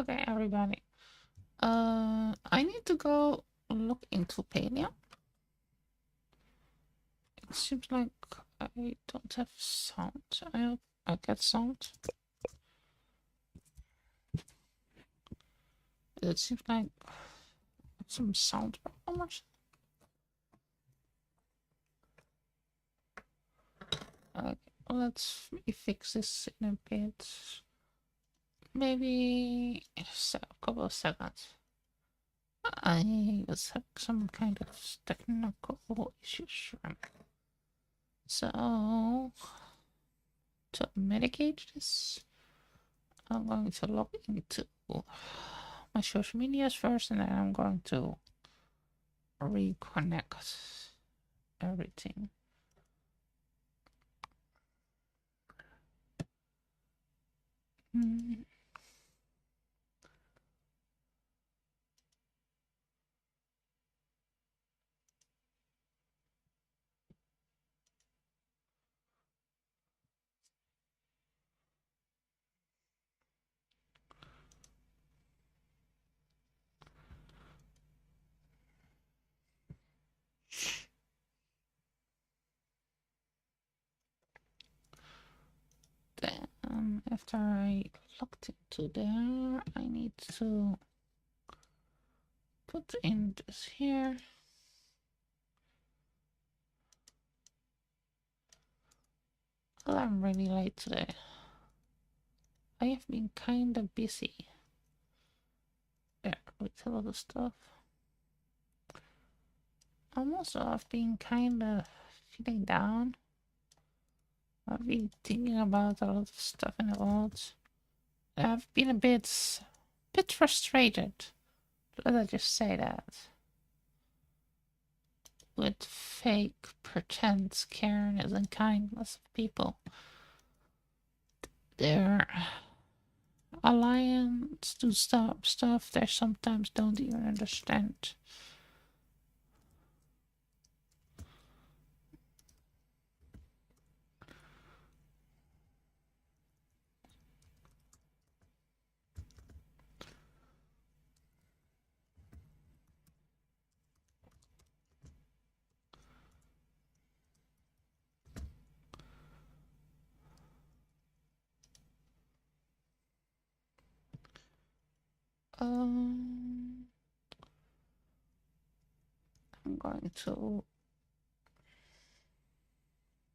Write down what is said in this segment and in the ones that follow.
Okay, everybody. I need to go look into palia. It seems like I don't have sound. I hope I get sound. It seems like some sound problems. Okay, let's fix this in a bit. Maybe a couple of seconds. I was having some kind of technical issues. So, to mitigate this, I'm going to log into my social medias first, and then I'm going to reconnect everything. Mm. Then, after I logged into there, I need to put in this here. Well, I'm really late today. I have been kind of busy. Yeah, with a lot of stuff. I've been kind of feeling down. I've been thinking about a lot of stuff in the world. I've been a bit frustrated. Let I just say that. With fake pretend careness and kindness of people. Their alliance to stop stuff they sometimes don't even understand. I'm going to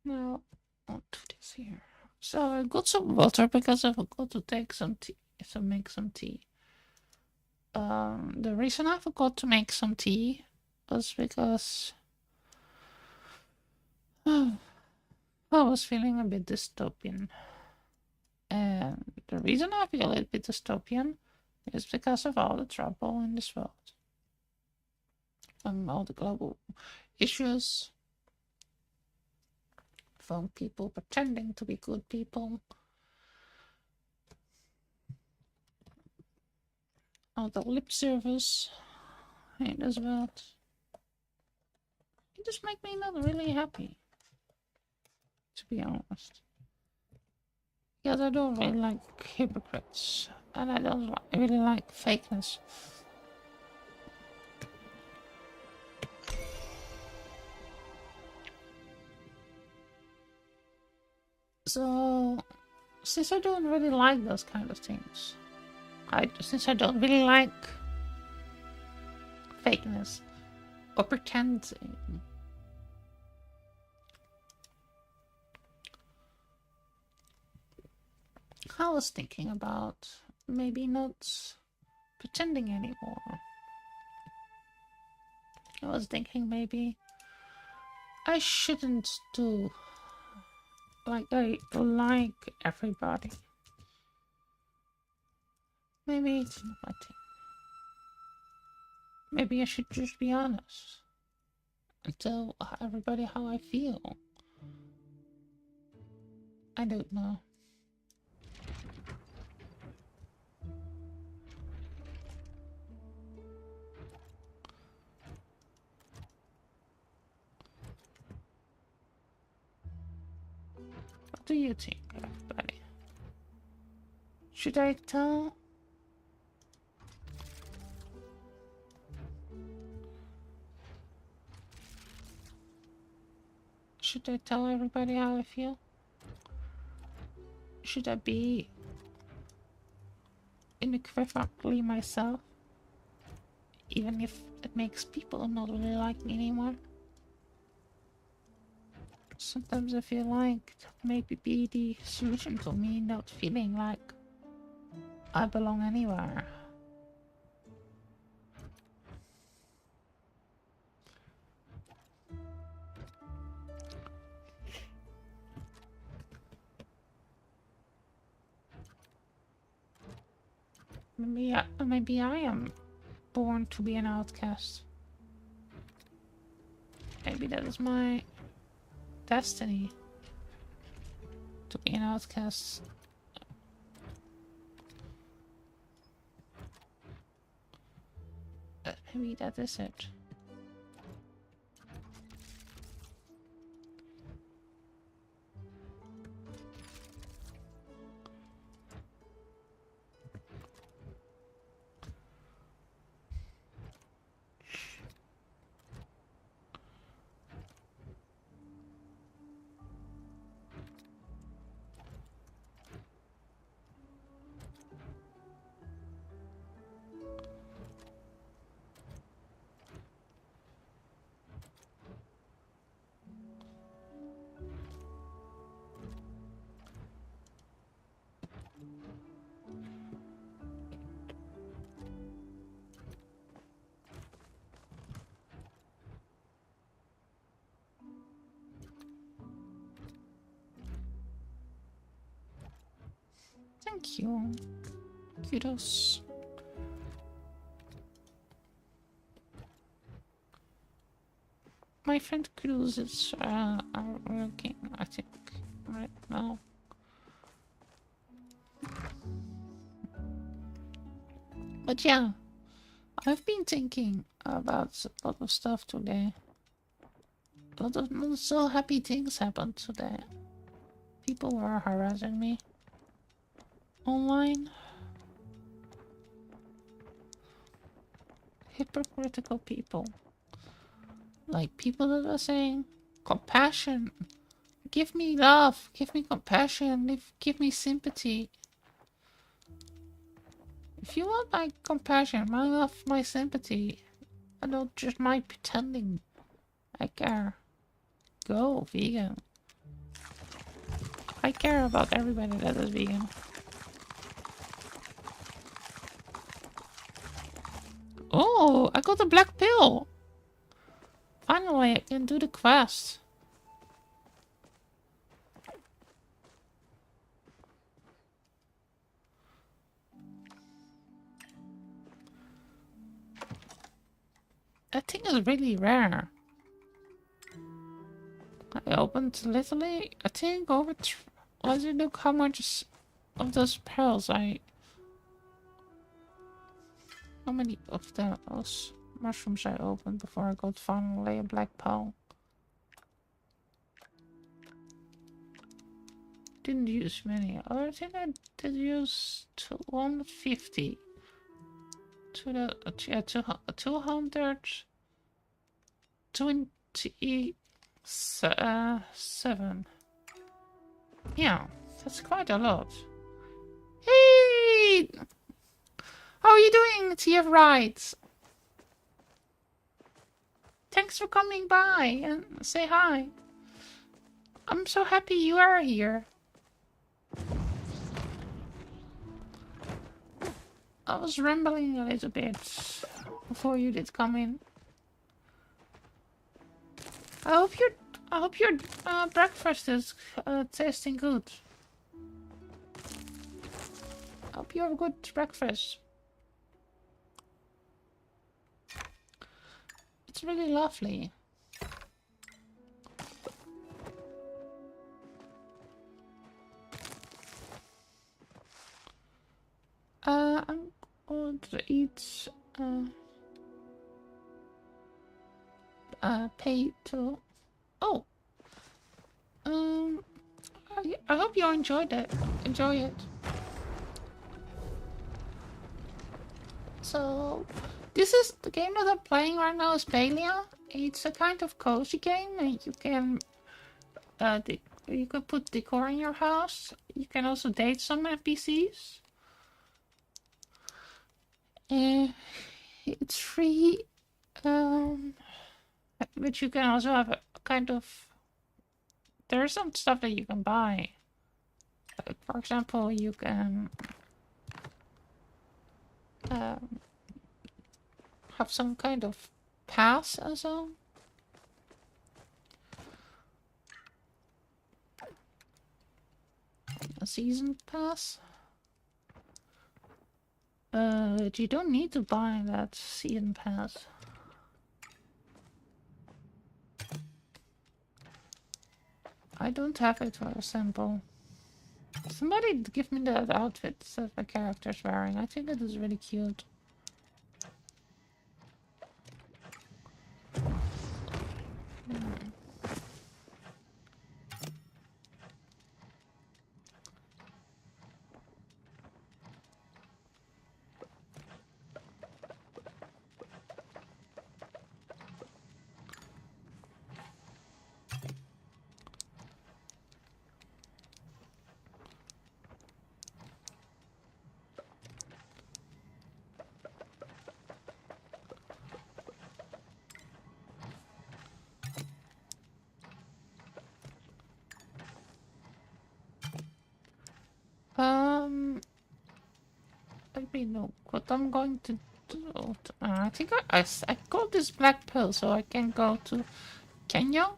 now I'll do this here. So I got some water because I forgot to take some tea. To make some tea. The reason I forgot to make some tea was because I was feeling a bit dystopian. And the reason I feel a bit dystopian is because of all the trouble in this world. From all the global issues, from people pretending to be good people, all the lip service in this world. It just makes me not really happy, to be honest. Because I don't really like hypocrites, and I don't really like fakeness. So, since I don't really like those kind of things, since I don't really like fakeness or pretending, I was thinking about maybe not pretending anymore. I was thinking maybe I shouldn't do like I like everybody. Maybe it's not my thing. Maybe I should just be honest and tell everybody how I feel. I don't know. What do you think, everybody? Should I tell Should I tell everybody how I feel? Should I be unequivocally myself? Even if it makes people not really like me anymore? Sometimes I feel like that maybe be the solution to me not feeling like I belong anywhere. Maybe I am born to be an outcast. Maybe that is my destiny, to be an outcast. Maybe that is it. Thank you. Kudos. My friend Kudos is working, I think, right now. But yeah, I've been thinking about a lot of stuff today. A lot of not so happy things happened today. People were harassing me online. Hypocritical people. Like people that are saying, compassion. Give me love. Give me compassion. Give me sympathy. If you want my compassion, my love, my sympathy, I don't just mind pretending I care. Go vegan. I care about everybody that is vegan. Oh, I got a black pill. Finally, I can do the quest. That thing is really rare. I opened literally, I think over. Let's look how much of those pearls I. How many of those mushrooms I opened before I got finally a black pearl? Didn't use many. I think I did use 150. Yeah, 227. Yeah, that's quite a lot. Hey! How are you doing, TF Rights? Thanks for coming by and say hi. I'm so happy you are here. I was rambling a little bit before you did come in. I hope your breakfast is tasting good. I hope you have a good breakfast. It's really lovely. I'm going to eat pay to. Oh, I hope you enjoyed it. Enjoy it. So, this is the game that I'm playing right now is Palia. It's a kind of cozy game, and you can you could put decor in your house. You can also date some NPCs. It's free. But you can also have a kind of. There's some stuff that you can buy. Like, for example, you can have some kind of pass also. A season pass. But you don't need to buy that season pass. I don't have it, for example. Somebody give me that outfit that my character's wearing. I think it is really cute. Let me know what I'm going to do. I think I got this black pill so I can go to Kenya.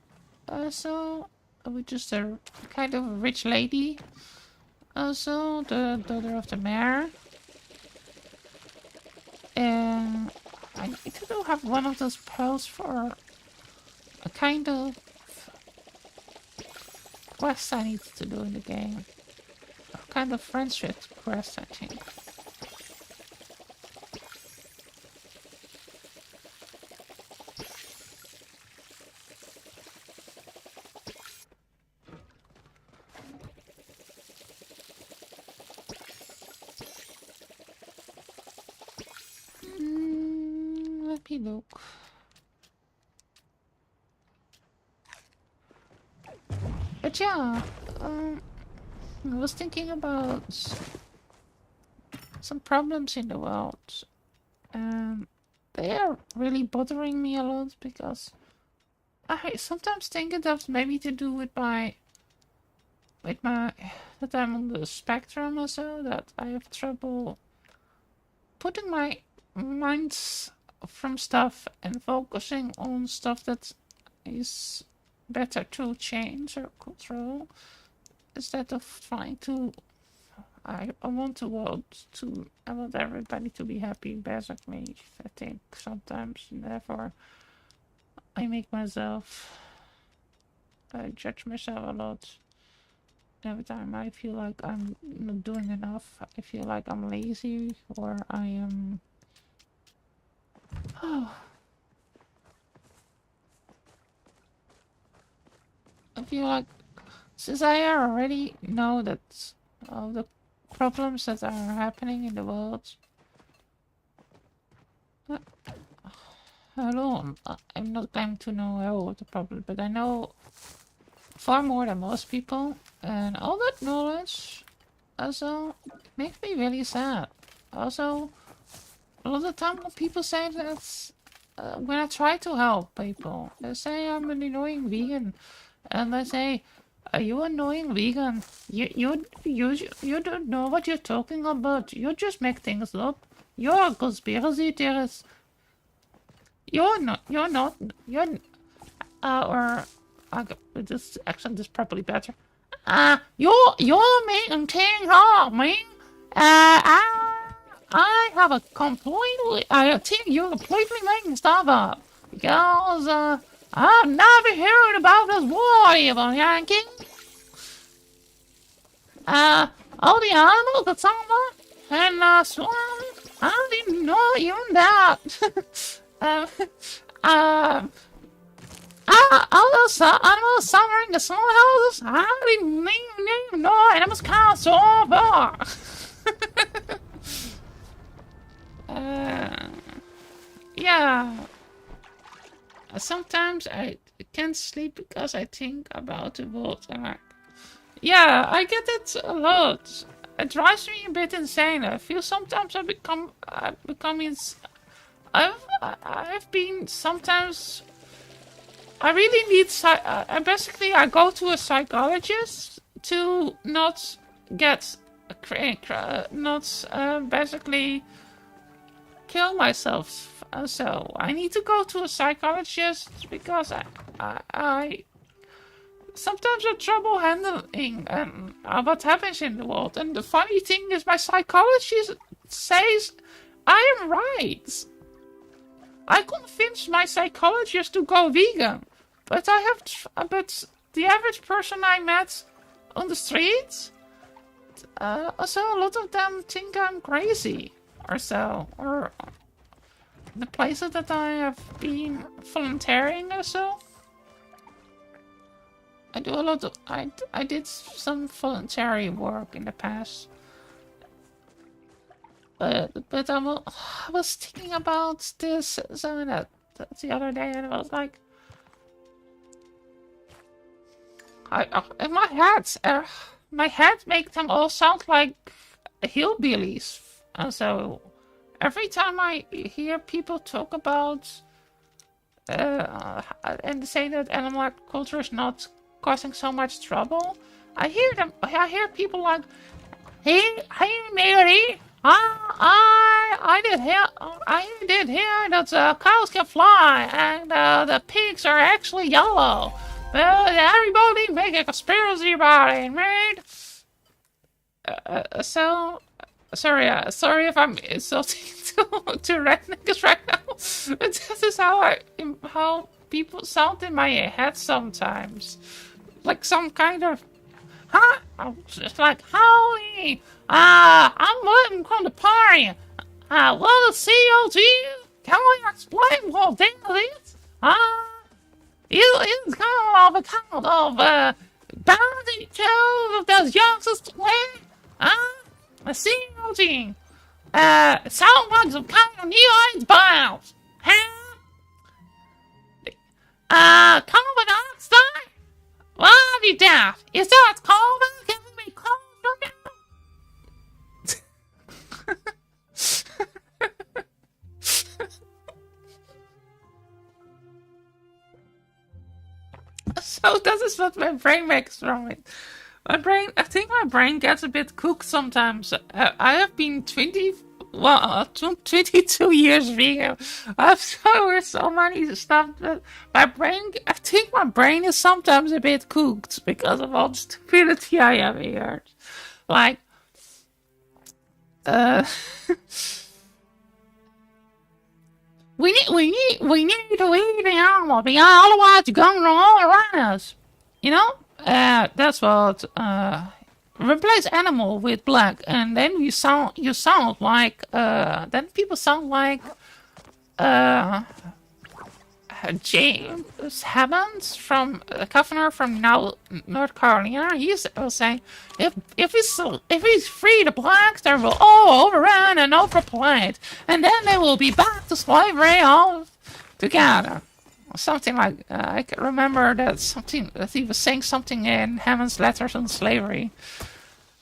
So we're just a kind of a rich lady. Also, the daughter of the mayor. And I need to have one of those pearls for a kind of quest I need to do in the game. A kind of friendship quest, I think. Let me look. But yeah, I was thinking about some problems in the world, and they are really bothering me a lot because I sometimes think it has maybe to do with my that I'm on the spectrum or so, that I have trouble putting my minds from stuff and focusing on stuff that is better to change or control instead of trying to. I want the world to. I want everybody to be happy, basically. I think sometimes, and therefore, I make myself. I judge myself a lot. Every time I feel like I'm not doing enough, I feel like I'm lazy or I am. Oh, I feel like since I already know that all the problems that are happening in the world. Hello, I'm not claiming to know all of the problems, but I know far more than most people, and all that knowledge also makes me really sad. Also, a lot of the time when people say that, when I try to help people, they say I'm an annoying vegan, and they say, "Are you annoying vegan? You don't know what you're talking about. You just make things up. You're a conspiracy theorist. You're not. You're not. You're or this accent is probably better. You're making things up, man. I have a completely. I think you're completely making stuff up because I've never heard about this war even, Yankee. All the animals that summer and swam. I didn't know even that. uh, all those animals summering the summer houses. I didn't even know animals count so far. Yeah. Sometimes can't sleep because I think about the world. Yeah, I get it a lot. It drives me a bit insane. I feel sometimes I've been sometimes. I really need. Basically, I go to a psychologist to not get, not basically kill myself. So I need to go to a psychologist because I sometimes have trouble handling what happens in the world. And the funny thing is, my psychologist says I am right. I convinced my psychologist to go vegan, but but the average person I met on the street, so a lot of them think I'm crazy, or so, or the places that I have been volunteering or so. I do a lot of, I did some voluntary work in the past. But I was thinking about this so that the other day, and I was like, in my head make them all sound like hillbillies. And so every time I hear people talk about and say that animal agriculture is not causing so much trouble, I hear people like, hey, Mary, I did hear that cows can fly and the pigs are actually yellow. Everybody make a conspiracy about it, right? So sorry if I'm insulting to rednecks right now. But this is how people sound in my head sometimes, like some kind of. Huh? I'm just like, howdy! I'm waiting from the party. What is COG? Can we explain what this is? It's kind of a kind of bounty show of those youngsters to win. A COG. Sounds like some kind of new age bounce. Carbon dioxide? What have you done? Is that carbon? Can we be carbon now? So that is what my brain makes from it. I think my brain gets a bit cooked sometimes. I have been 22 years vegan. I've heard so many stuff that I think my brain is sometimes a bit cooked because of all the stupidity I have heard. Like, we need to eat the animal because otherwise it's going to all around us. You know? That's what, replace animal with black, and then you sound like, then people sound like, James Hammonds from the governor from North Carolina. He was saying, if we free the blacks, they will all overrun and overpopulate, and then they will be back to slavery all together. Something like I can remember that he was saying something in Hammond's letters on slavery.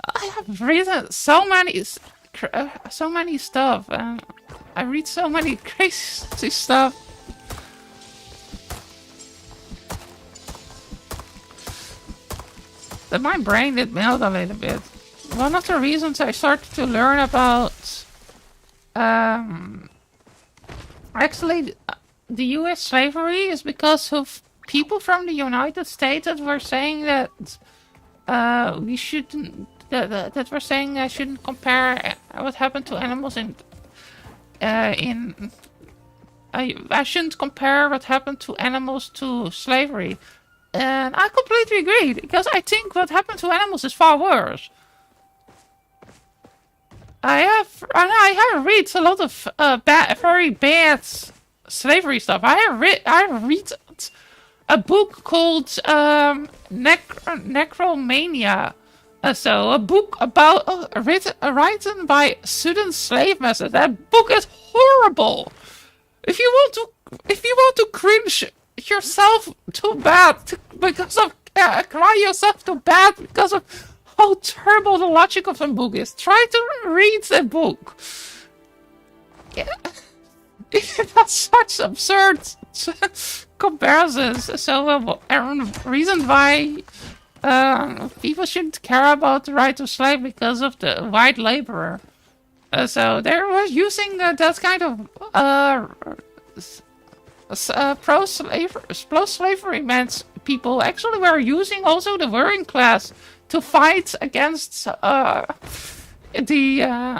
I have read so many stuff, and I read so many crazy stuff. That my brain did melt a little bit. One of the reasons I started to learn about actually the U.S. slavery is because of people from the United States that were saying that we shouldn't. That were saying I shouldn't compare what happened to animals I shouldn't compare what happened to animals to slavery, and I completely agree because I think what happened to animals is far worse. I have read a lot of very bad slavery stuff. I read a book called Necromania. So a book about written by student slave masters. That book is horrible. If you want to cringe yourself to bed because of cry yourself to bed because of how terrible the logic of the book is. Try to read the book. Yeah. That's such absurd comparisons. So, reason why people shouldn't care about the right to slave because of the white laborer. So they were using that kind of pro-slavery meant people actually were using also the working class to fight against the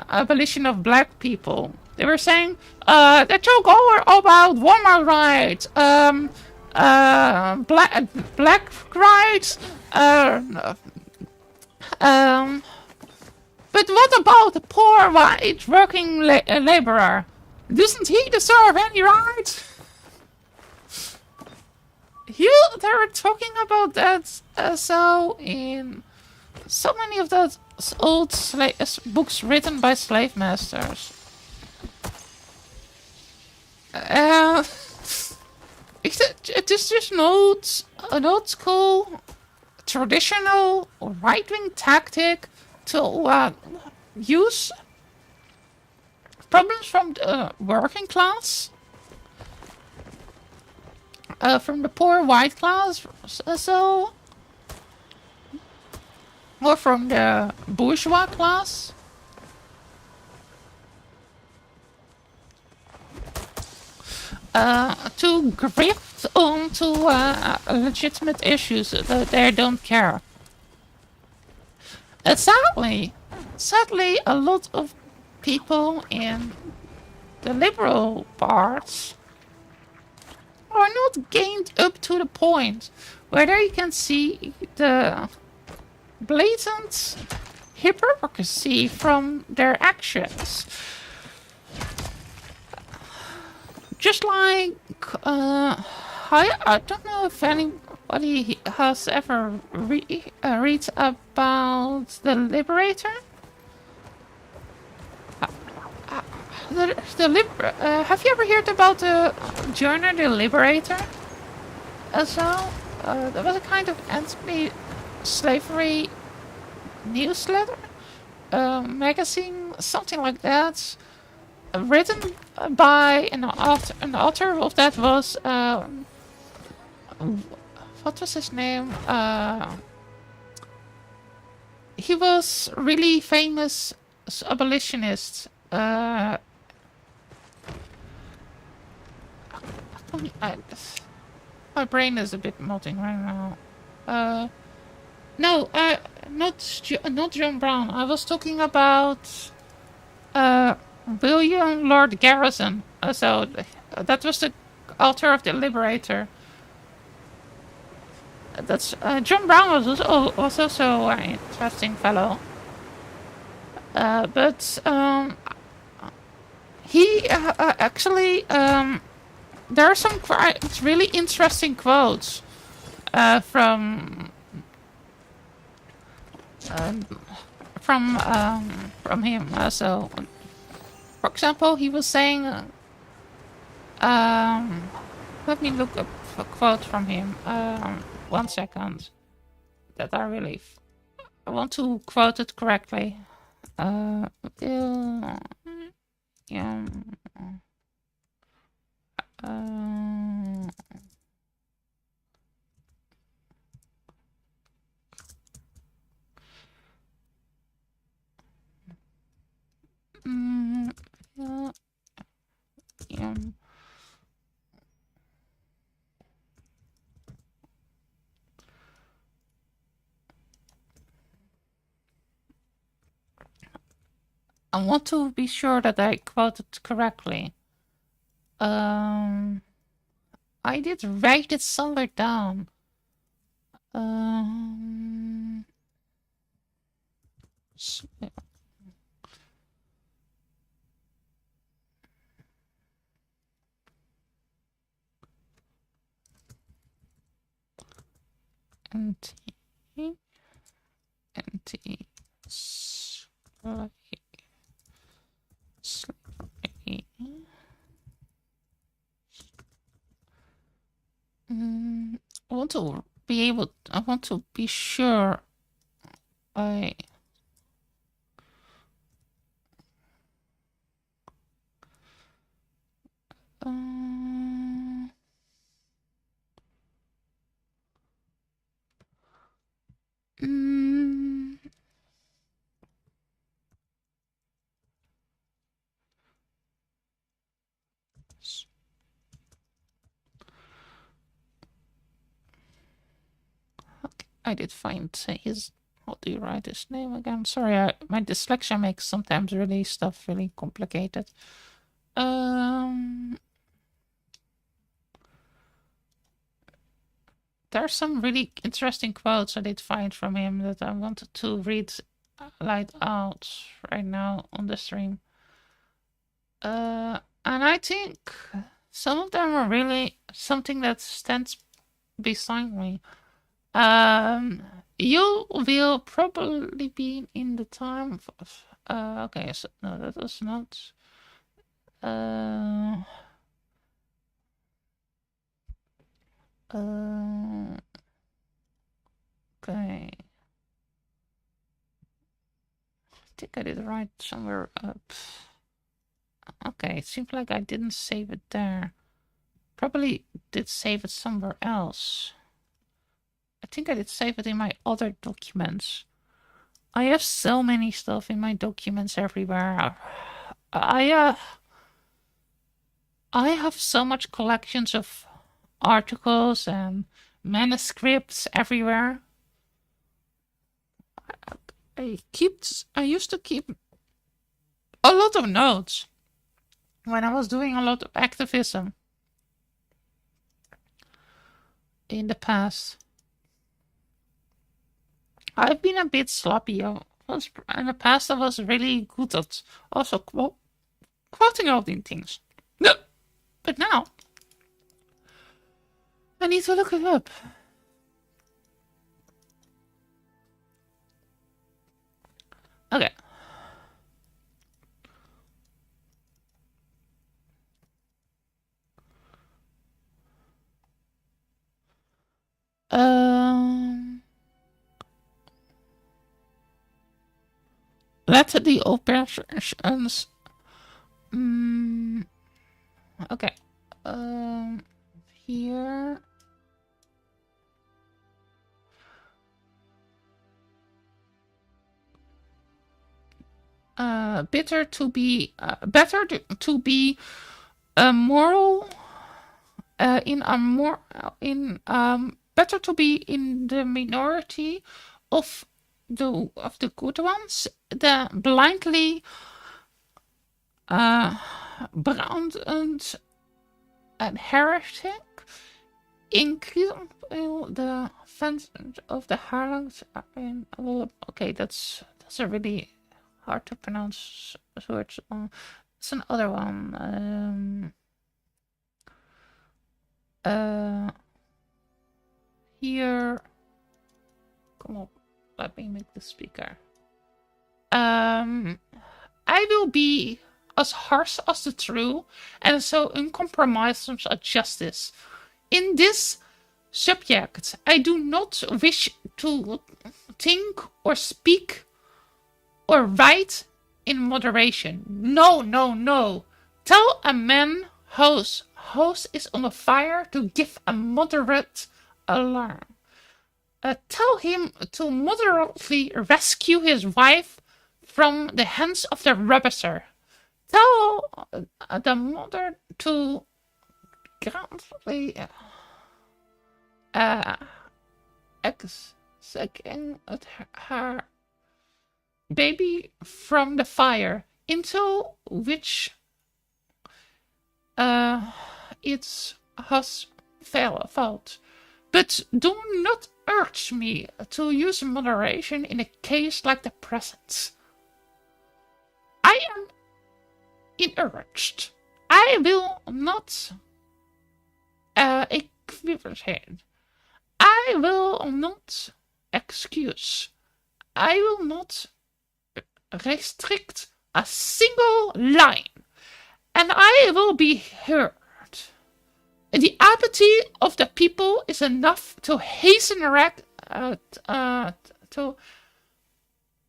abolition of black people. They were saying they took over about woman rights, black rights, but what about the poor white working laborer? Doesn't he deserve any rights? They were talking about that so in so many of those old books written by slave masters. It is just an old school, traditional right-wing tactic to use problems from the working class, from the poor white class, or from the bourgeois class. To grift onto legitimate issues that they don't care. Sadly, a lot of people in the liberal parts are not gained up to the point where they can see the blatant hypocrisy from their actions. Just like, I don't know if anybody has ever read about the Liberator. Have you ever heard about the journal The Liberator? There was a kind of anti-slavery newsletter, magazine, something like that. Written by an author of that was what was his name? He was really famous abolitionist. My brain is a bit melting right now. No, not John Brown. I was talking about William Lord Garrison. That was the author of The Liberator. That's John Brown was also an interesting fellow. But he actually there are some quite really interesting quotes from him. For example, he was saying, let me look up a quote from him. 1 second. That I want to quote it correctly. I want to be sure that I quoted correctly. I did write it somewhere down. Anti slavery. want to be able. I want to be sure. I. Mm, okay, I did find his. How do you write his name again? Sorry, my dyslexia makes sometimes stuff really complicated. There's some really interesting quotes I did find from him that I wanted to read out right now on the stream. And I think some of them are really something that stands beside me. You will probably be in the time of, okay, so no, that was not, okay. I think I did write somewhere up. Okay, it seems like I didn't save it there. Probably did save it somewhere else. I think I did save it in my other documents. I have so many stuff in my documents everywhere. I have so much collections of articles and manuscripts everywhere. I used to keep a lot of notes when I was doing a lot of activism in the past. I've been a bit sloppy. In the past, I was really good at also quoting all these things. No, but now I need to look it up. Okay. Let the operations. Okay. Here. Better to be moral. Better to be in the minority of the good ones than blindly brand and heretic. Increasing the vengeance of the Harlangs. Okay, that's a really hard to pronounce word. It's another one. Here. Come on, let me make the speaker. I will be as harsh as the true and so uncompromising as justice. In this subject, I do not wish to think or speak or write in moderation. No, no, no. Tell a man whose house is on fire to give a moderate alarm. Tell him to moderately rescue his wife from the hands of the ravisher. Tell the mother to grandly execute her baby from the fire into which it has fallen. But do not urge me to use moderation in a case like the present. I am encouraged. I will not equivocate. I will not excuse. I will not restrict a single line. And I will be heard. The apathy of the people is enough to hasten the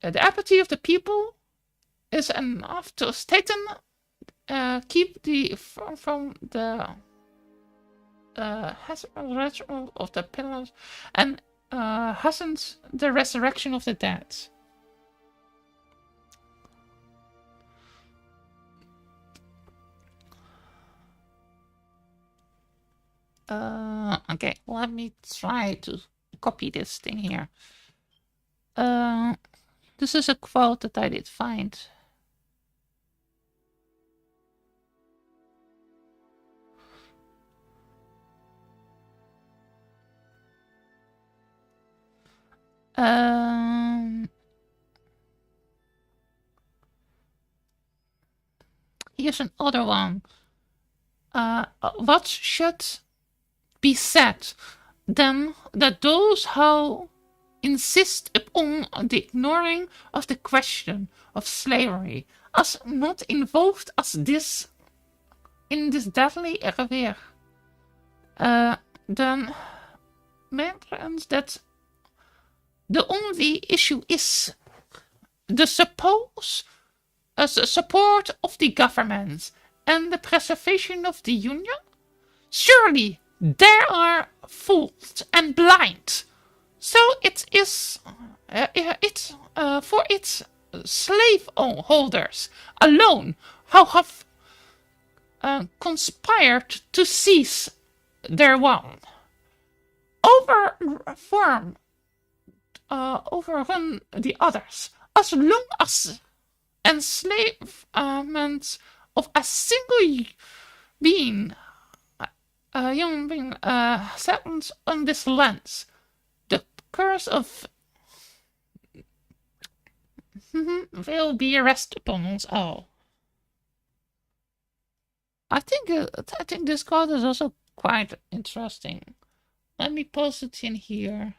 apathy of the people is enough to keep the from the resurrection of the pillars and hastens the resurrection of the dead. Okay, let me try to copy this thing here. This is a quote that I did find. Here's another one. What should be said then that those who insist upon the ignoring of the question of slavery as not involved as this in this deadly affair, then means that the only issue is the support of the government and the preservation of the union. Surely they are fooled and blind. So it is for its slave holders alone who have conspired to seize their wealth, overrun the others, as long as enslavement of a single being, human being, settles on this land. The curse of will be arrested upon us all. I think this quote is also quite interesting. Let me post it in here.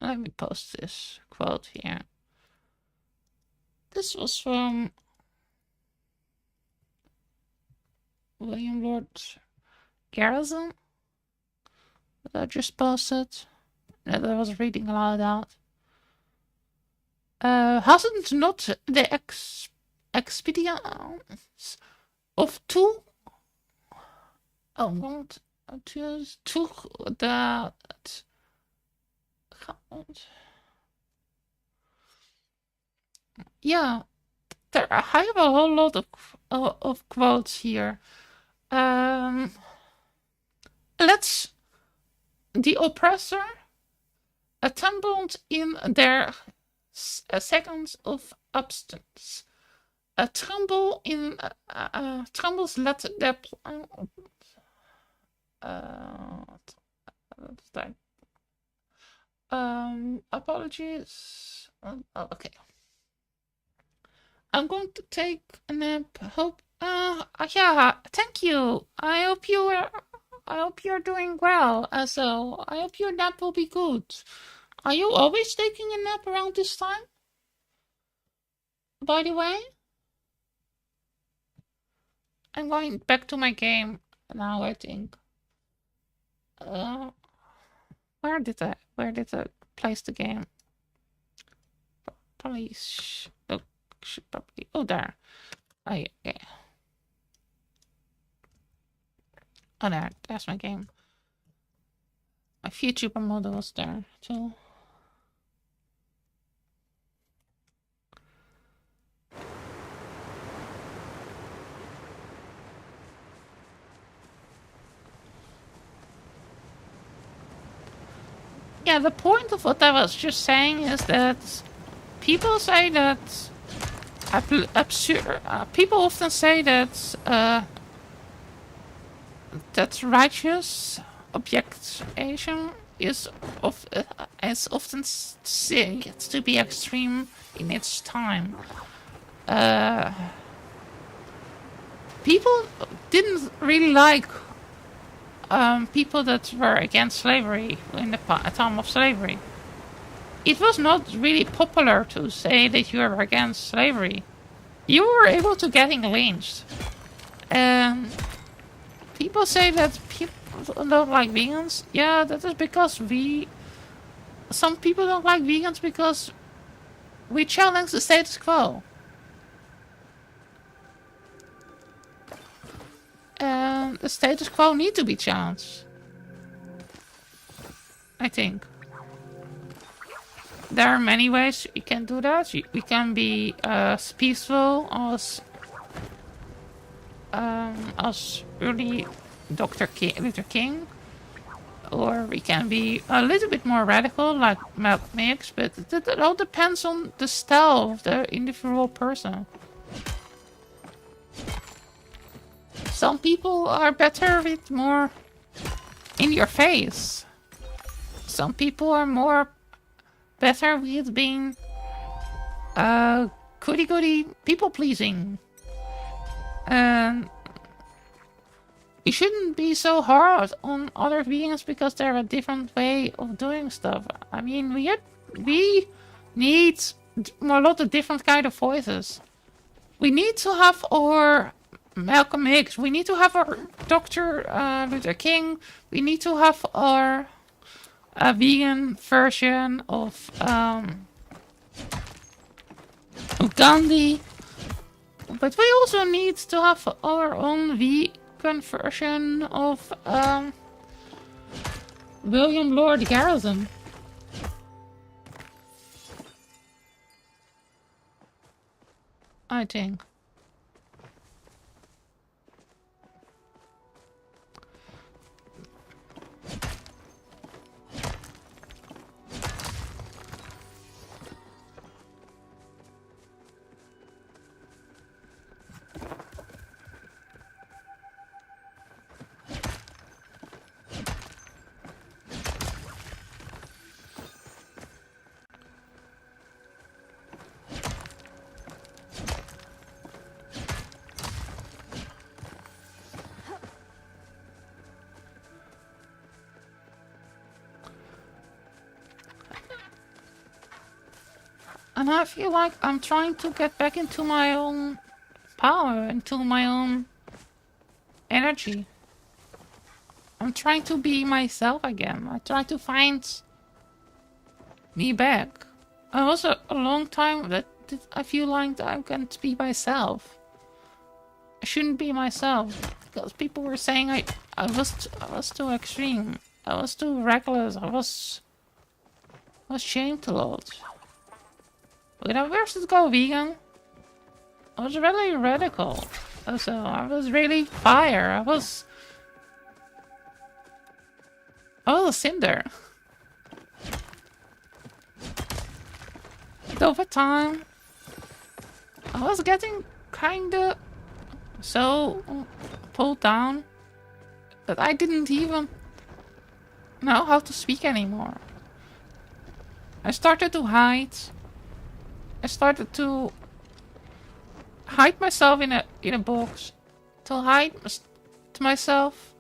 Let me post this quote here. This was from William Lord Garrison that I just posted, that I was reading aloud out. Hasn't not the expedience of two that yeah, I have a whole lot of quotes here. Let's the oppressor assembled in their seconds of absence. Trembles let their apologies. Okay. I'm going to take a nap. Hope. Yeah. Thank you. I hope you're doing well. So I hope your nap will be good. Are you always taking a nap around this time? By the way, I'm going back to my game now. I think. Where did I place the game? Probably should probably. Oh, there. Oh, yeah. Oh, there's my game. My VTuber model was there too. Yeah, the point of what I was just saying is that people say that people often say that that righteous objectation is often seen to be extreme in its time. People didn't really like people that were against slavery in the time of slavery. it was not really popular to say that you are against slavery. You were able to getting lynched. And people say that people don't like vegans. Yeah, that is because some people don't like vegans because we challenge the status quo. And the status quo need to be challenged. I think. There are many ways you can do that. We can be as peaceful as early Luther King, or we can be a little bit more radical, like Malcolm X. But it all depends on the style of the individual person. Some people are better with more in your face. Some people are more better with being goody people pleasing. And you shouldn't be so hard on other vegans because they're a different way of doing stuff. I mean, we need a lot of different kind of voices. We need to have our Malcolm X. We need to have our Dr. Luther King. We need to have our vegan version of Gandhi. But we also need to have our own vegan version of William Lord Garrison. I think. And I feel like I'm trying to get back into my own power, into my own energy. I'm trying to be myself again. I try to find me back. I was a long time that I feel like I can't be myself. I shouldn't be myself because people were saying I was too extreme. I was too reckless. I was shamed a lot. When I first go vegan, I was really radical. So I was really fire. I was a cinder. But over time, I was getting kinda so pulled down that I didn't even know how to speak anymore. I started to hide. I started to hide myself in a box, to hide to myself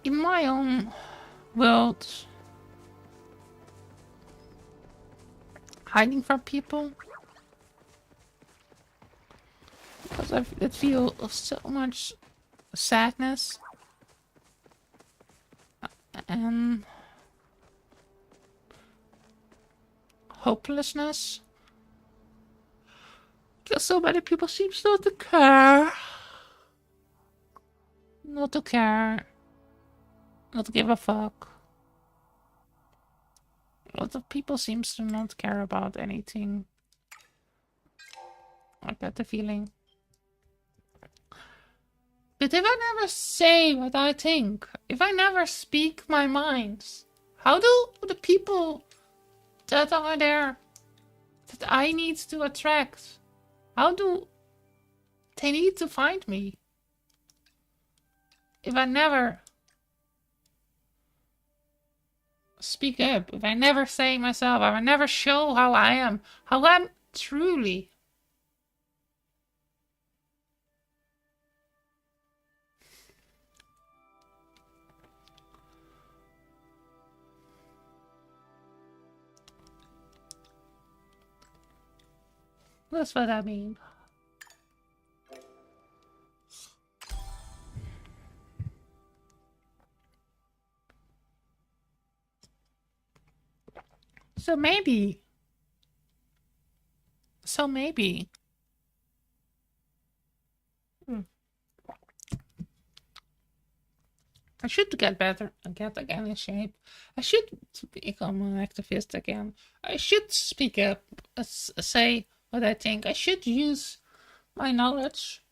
in my own world, hiding from people because I feel so much sadness and hopelessness. Because so many people seem not to care. Not to care. Not to give a fuck. A lot of people seem to not care about anything. I get the feeling. But if I never say what I think, if I never speak my mind, how do the people that are there, that I need to attract, how do they need to find me? If I never speak up, if I never say myself, if I never show how I am, how I'm truly. That's what I mean. So maybe. So maybe. Hmm. I should get better and get again in shape. I should become an activist again. I should speak up, say what I think. I should use my knowledge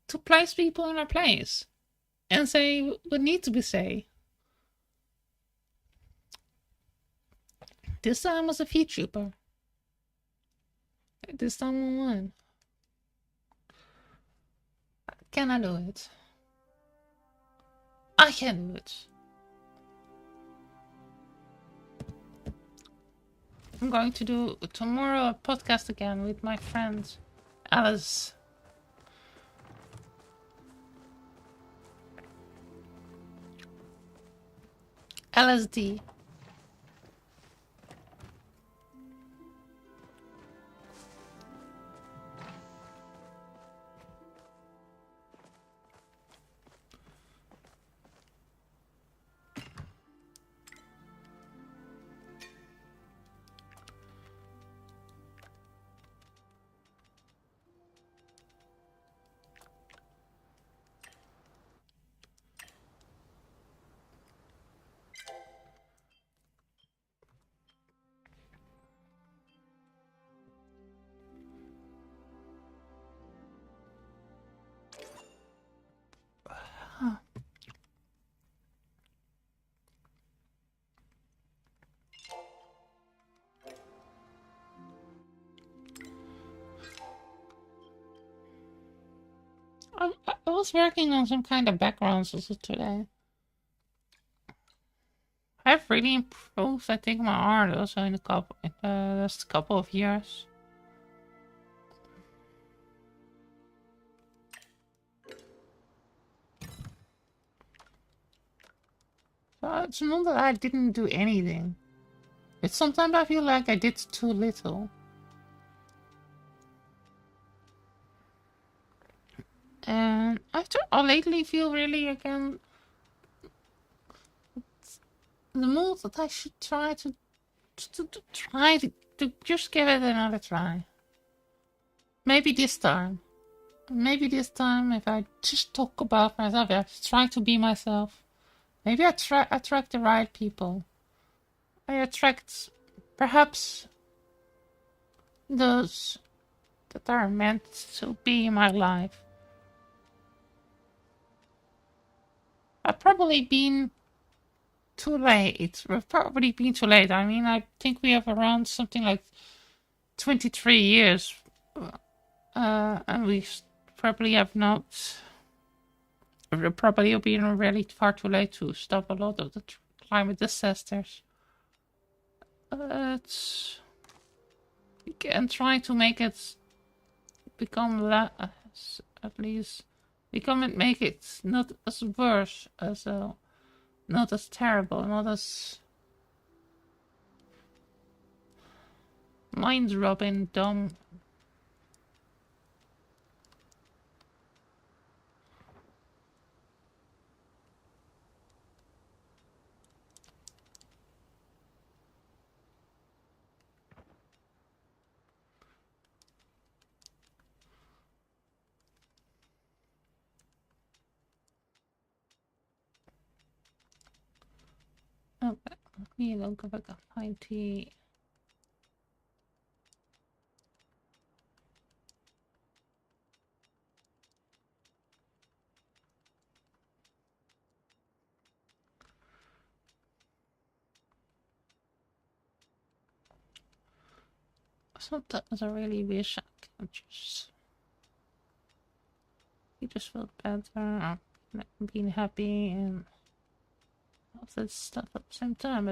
to place people in their place and say what needs to be said. This time was a VTuber. This time I won. Can I do it? I can do it. I'm going to do tomorrow a podcast again with my friend Alice. LSD. I was working on some kind of backgrounds also today. I've really improved, I think, my art also in the last couple of years. So it's not that I didn't do anything. It's sometimes I feel like I did too little. And I lately feel really again the mood that I should try to just give it another try. Maybe this time. Maybe this time if I just talk about myself, I try to be myself. Maybe I attract the right people. I attract perhaps those that are meant to be in my life. I've probably been too late. We've probably been too late. I mean, I think we have around something like 23 years. And we probably have not. We're probably been really far too late to stop a lot of the climate disasters. It's. And try to make it become less, at least. Make it not as worse as. Not as terrible, not as mind-rubbing dumb. Okay, let me look if I can find tea. Sometimes I really wish I could just. You just felt better, being happy, and all that stuff at the same time.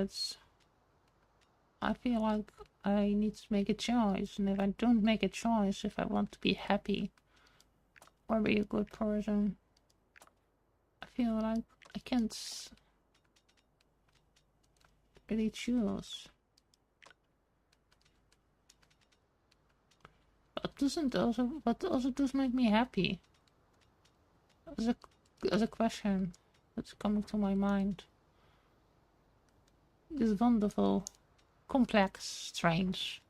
I feel like I need to make a choice, and if I don't make a choice, if I want to be happy or be a good person, I feel like I can't really choose. What also does make me happy? As a question that's coming to my mind. This wonderful, complex, strange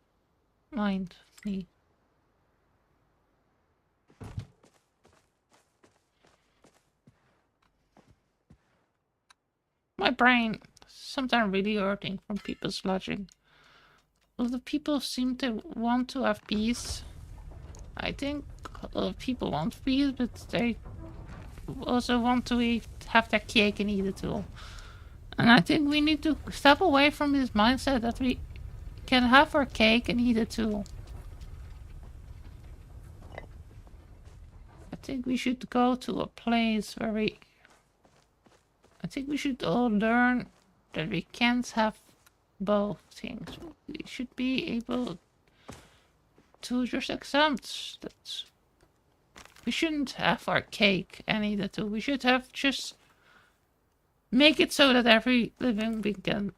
mind of me. My brain sometimes really hurting from people's lodging. A lot of people seem to want to have peace. I think a lot of people want peace, but they also want to have their cake and eat it too. And I think we need to step away from this mindset that we can have our cake and eat it too. I think we should go to a place where I think we should all learn that we can't have both things. We should be able to just accept that we shouldn't have our cake and eat it too. We should have just make it so that every living being can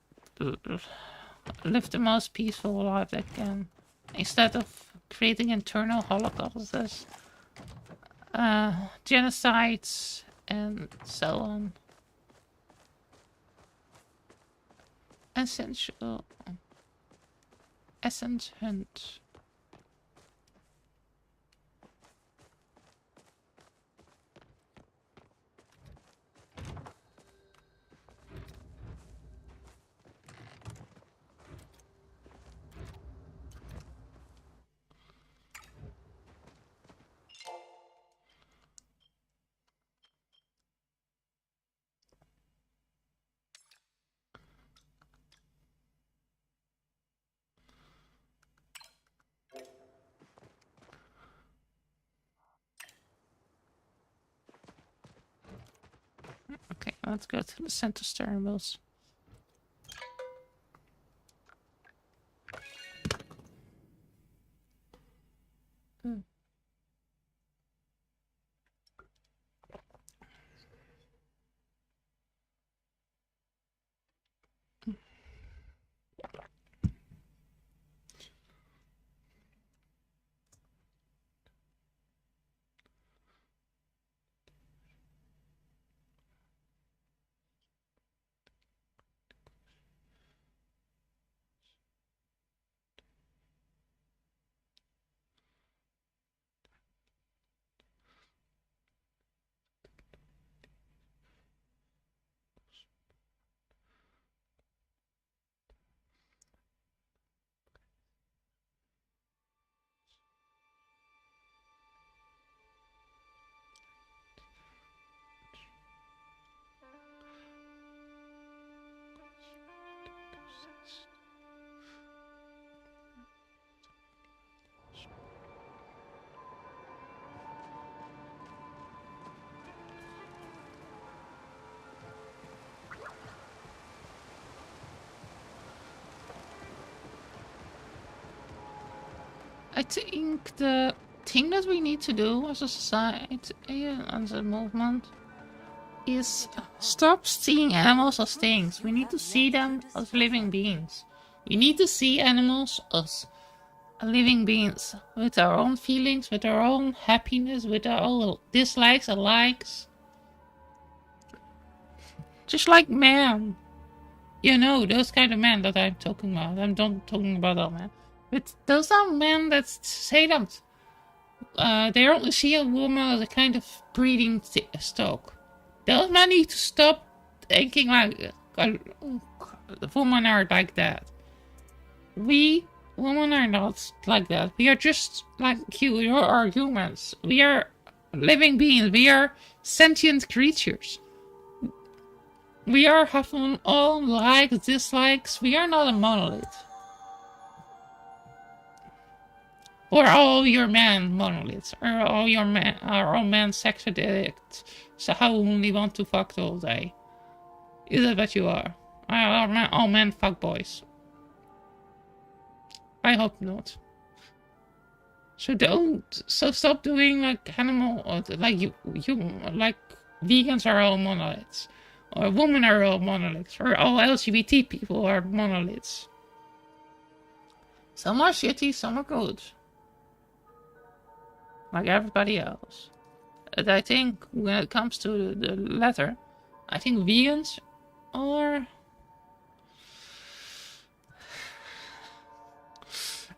live the most peaceful life they can, instead of creating internal holocausts, genocides, and so on. Essence hunt. Okay, let's go to the center steering wheels. I think the thing that we need to do as a society and as a movement is stop seeing animals as things. We need to see them as living beings. We need to see animals as living beings with our own feelings, with our own happiness, with our own dislikes and likes. Just like man. You know, those kind of men that I'm talking about. I'm not talking about all men. But those are men that say that they only see a woman as a kind of breeding stock. Those men need to stop thinking like women are like that. We women are not like that. We are just like you. You are humans. We are living beings. We are sentient creatures. We are having all likes, dislikes. We are not a monolith. Or all your men monoliths. Or all your men are all men sex addicts. So how only want to fuck all day. Is that what you are? Are all men fuckboys? I hope not. So stop doing like animal, or like you like vegans are all monoliths. Or women are all monoliths. Or all LGBT people are monoliths. Some are shitty, some are good. like everybody else. And I think when it comes to the latter, I think vegans are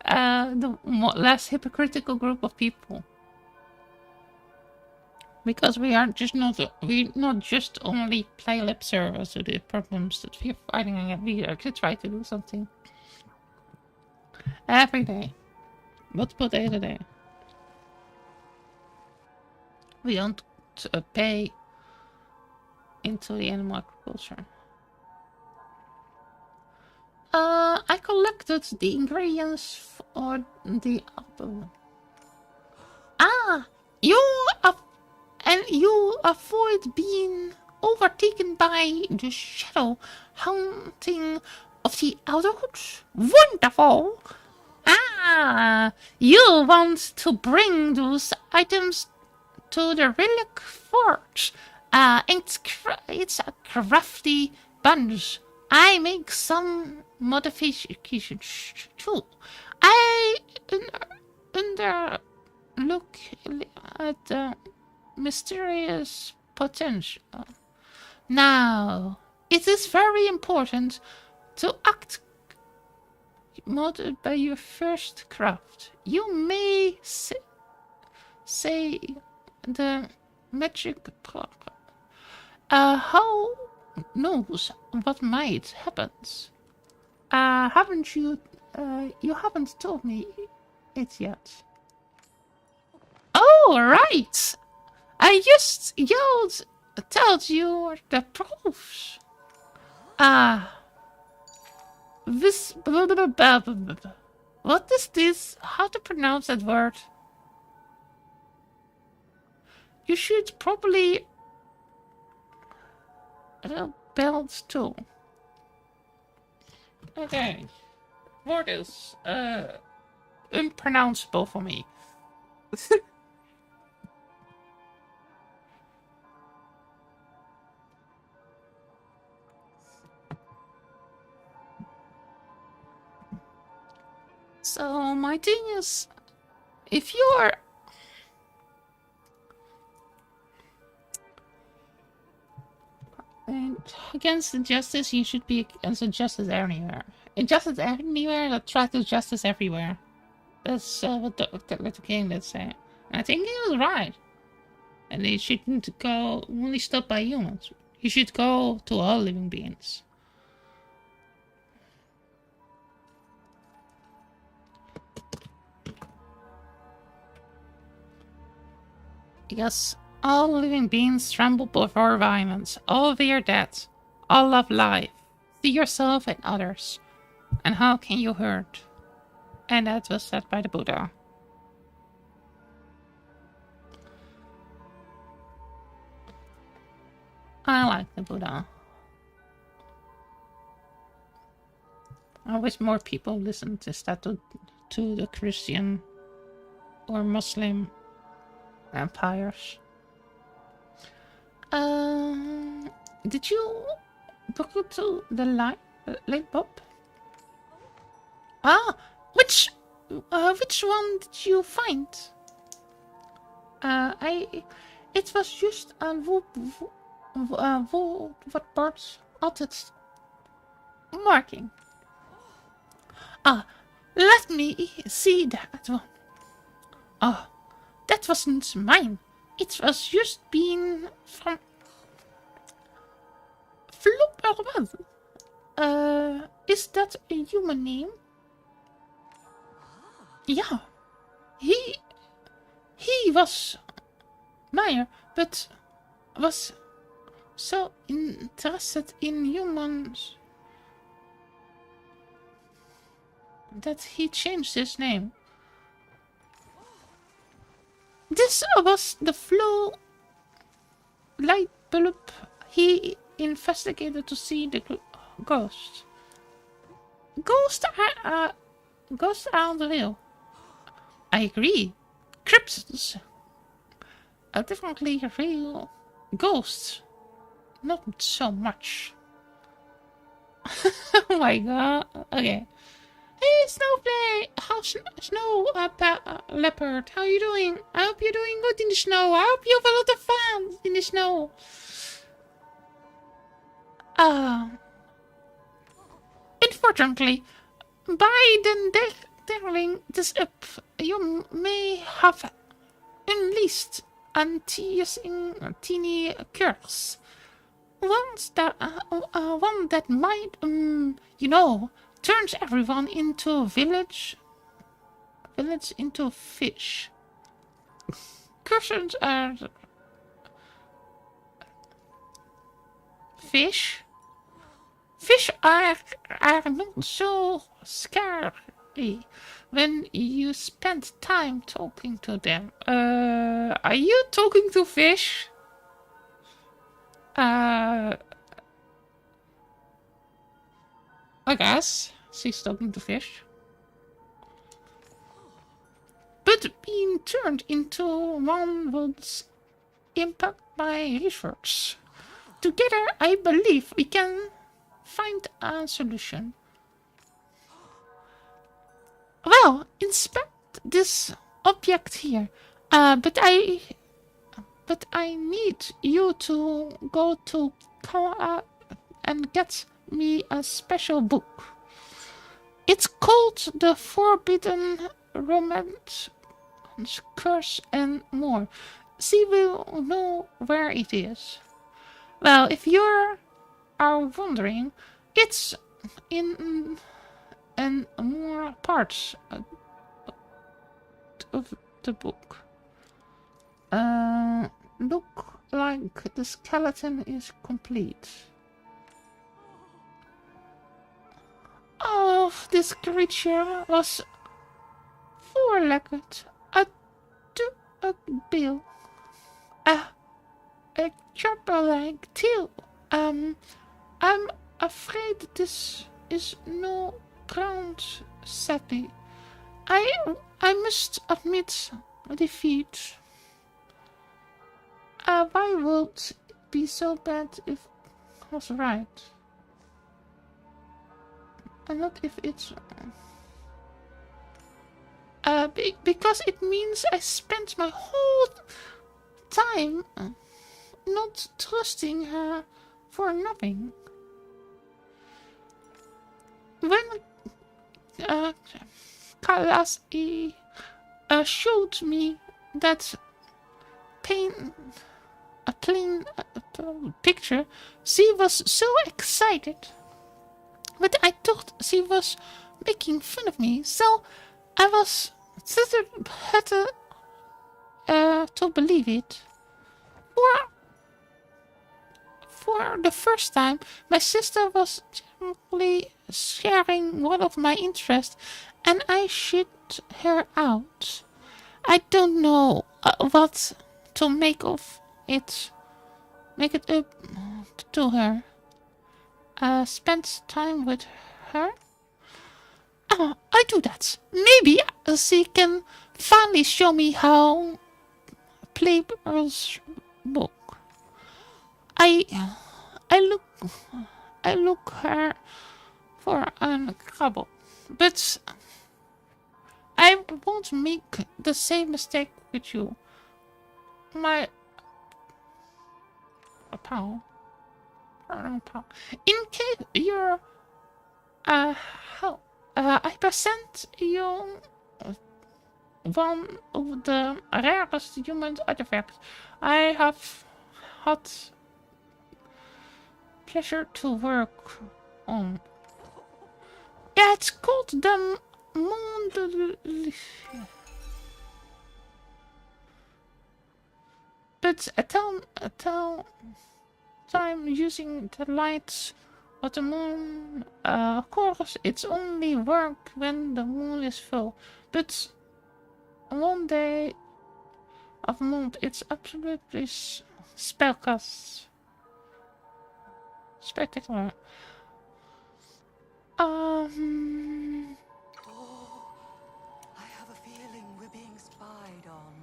the less hypocritical group of people. Because we not just only play lip service to the problems that we're fighting against. We actually try to do something every day, multiple days a day. We don't pay into the animal agriculture. I collected the ingredients for the apple. Ah, you avoid being overtaken by the shadow haunting of the Outwoods. Wonderful! Ah, you want to bring those items to the relic fort. It's a crafty bunch. I make some modifications too. I look at the mysterious potential. Now, it is very important to act molded by your first craft. You may say the magic how knows what might happen? Haven't you? You haven't told me it yet. Oh, right! I just told you the proofs. This. What is this? How to pronounce that word? You should probably. Belt too. Okay. Word is unpronounceable for me. So my thing is, if you're against injustice, you should be against injustice anywhere. Injustice anywhere, that try to justice everywhere. That's what the little king did say. And I think he was right. And they shouldn't go only stop by humans. You should go to all living beings. Because all living beings tremble before violence. All fear death. All love life. See yourself and others. And how can you hurt? And that was said by the Buddha. I like the Buddha. I wish more people listened instead to the Christian or Muslim empires. Did you go to the light bulb? Ah, which one did you find? It was just a what parts altered marking. Ah, let me see that one. Oh, that wasn't mine. It was just been from Flopperbad. Is that a human name? Yeah. He was Meyer, but was so interested in humans that he changed his name. This was the flow light bulb he investigated to see the ghost. Ghosts are real. I agree. Cryptids are definitely real. Ghosts, not so much. Oh my god. Okay. Hey, Snowflake! Snow Leopard? How you doing? I hope you're doing good in the snow. I hope you have a lot of fun in the snow. Unfortunately, by the darling this up, you may have unleashed a teeny curse. One that might, you know, turns everyone into village into fish. Curses are fish. Fish are not so scary when you spend time talking to them. Are you talking to fish? I guess she's talking to fish. But being turned into one would impact my research. Together, I believe we can find a solution. Well, inspect this object here. But I need you to go to Kala and get me a special book. It's called The Forbidden Romance, Curse and More. She will know where it is. Well, if you are wondering, it's in and more parts of the book. Look like the skeleton is complete. Oh, this creature was four-legged, a bill, a chopper-like tail. I'm afraid this is no ground, sadly. I must admit defeat. Why would it be so bad if I was right? And not if it's... because it means I spent my whole time not trusting her for nothing. When Kalasi showed me that plain picture, she was so excited. But I thought she was making fun of me, so I was better to believe it. For the first time, my sister was generally sharing one of my interests, and I shut her out. I don't know what to make of it. Make it up to her. Spend time with her. I do that. Maybe she can finally show me how play Earl's book. I look her for an trouble, but I won't make the same mistake with you, my pal. In case you're help, I present you one of the rarest human artifacts I have had pleasure to work on. Yeah, it's called the but tell time using the lights of the moon. Of course, it's only work when the moon is full, but one day of month, it's absolutely spellcast. Spectacular. Oh, I have a feeling we're being spied on.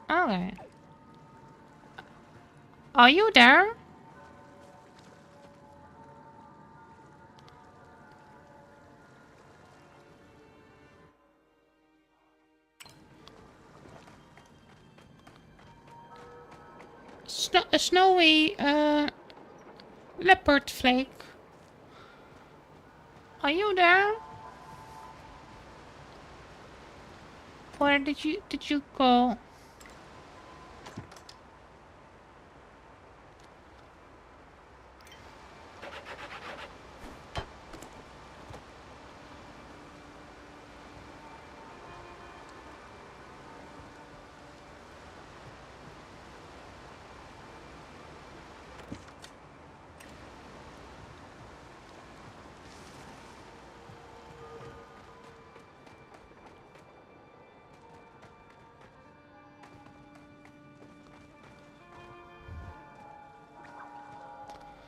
Alright. Are you there? a snowy leopard flake. Are you there? Where did you go?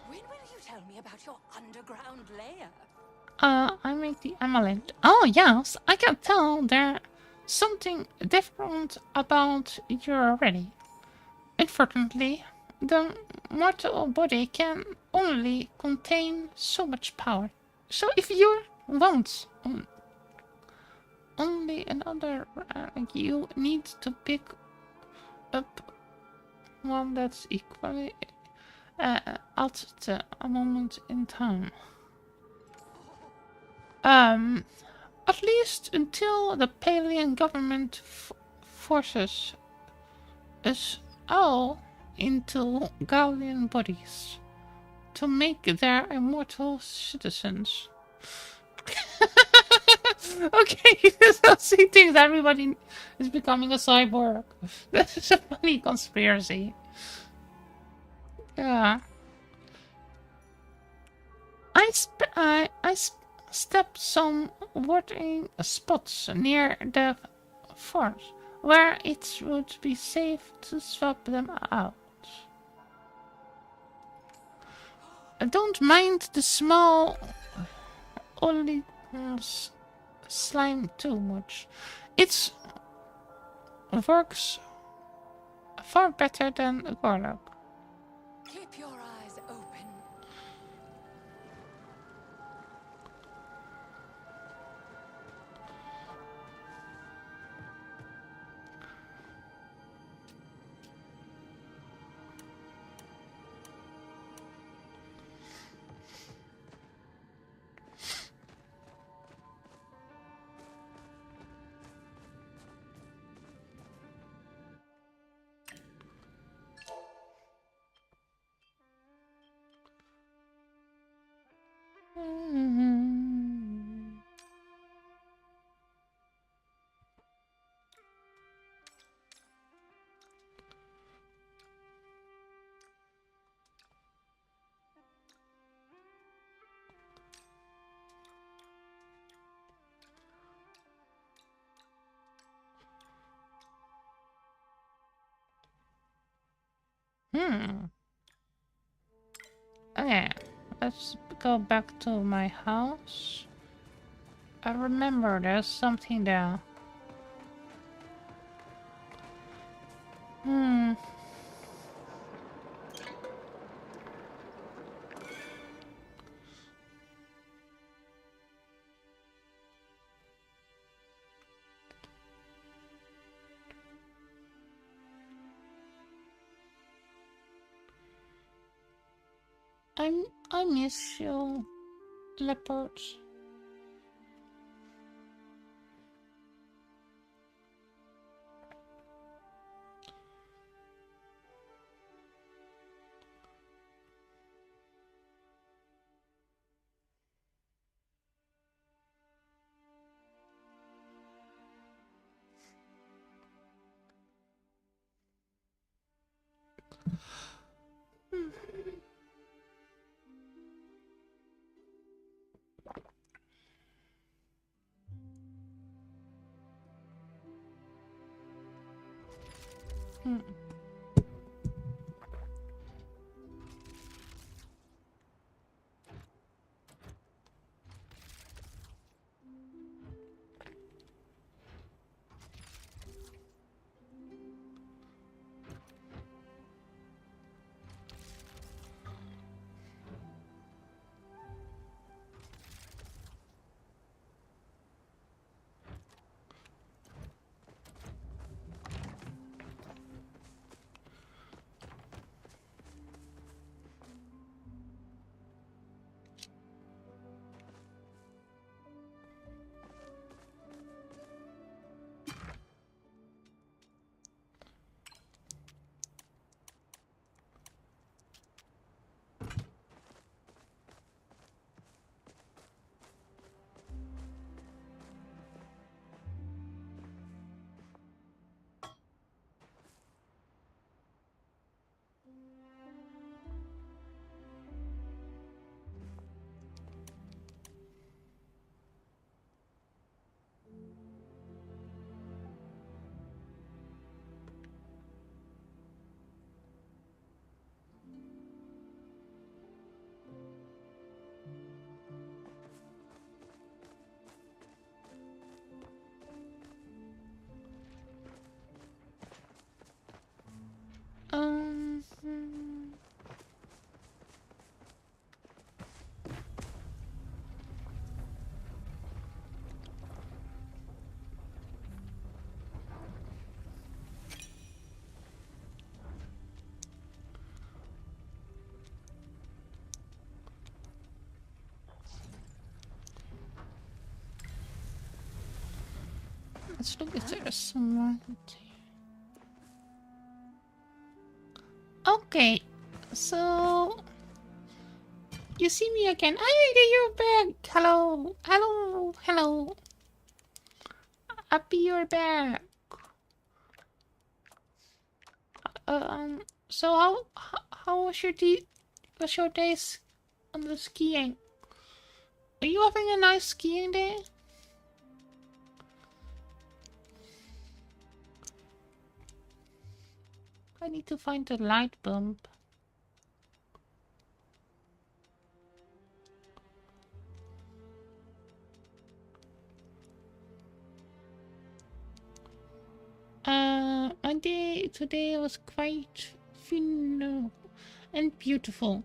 When will you tell me about your underground lair? I make the amulet. Oh yes, I can tell there's something different about you already. Unfortunately, the mortal body can only contain so much power. So if you want only another, you need to pick up one that's equally at a moment in time. At least until the Palian government forces us all into Gallian bodies to make their immortal citizens. Okay, so she thinks everybody is becoming a cyborg. This is a funny conspiracy. Yeah. I stepped some watering spots near the fort where it would be safe to swap them out. I don't mind the small only slime too much. It works far better than a garlic. Keep your eyes open. Okay, let's go back to my house. I remember there's something there. I miss you, leopards. Let's look if there's someone. Okay, so you see me again. Hey, you're back. Hello, hello, hello. Happy you're back. So how was your days on the skiing? Are you having a nice skiing day? I need to find the light bulb. My day today was quite fun and beautiful.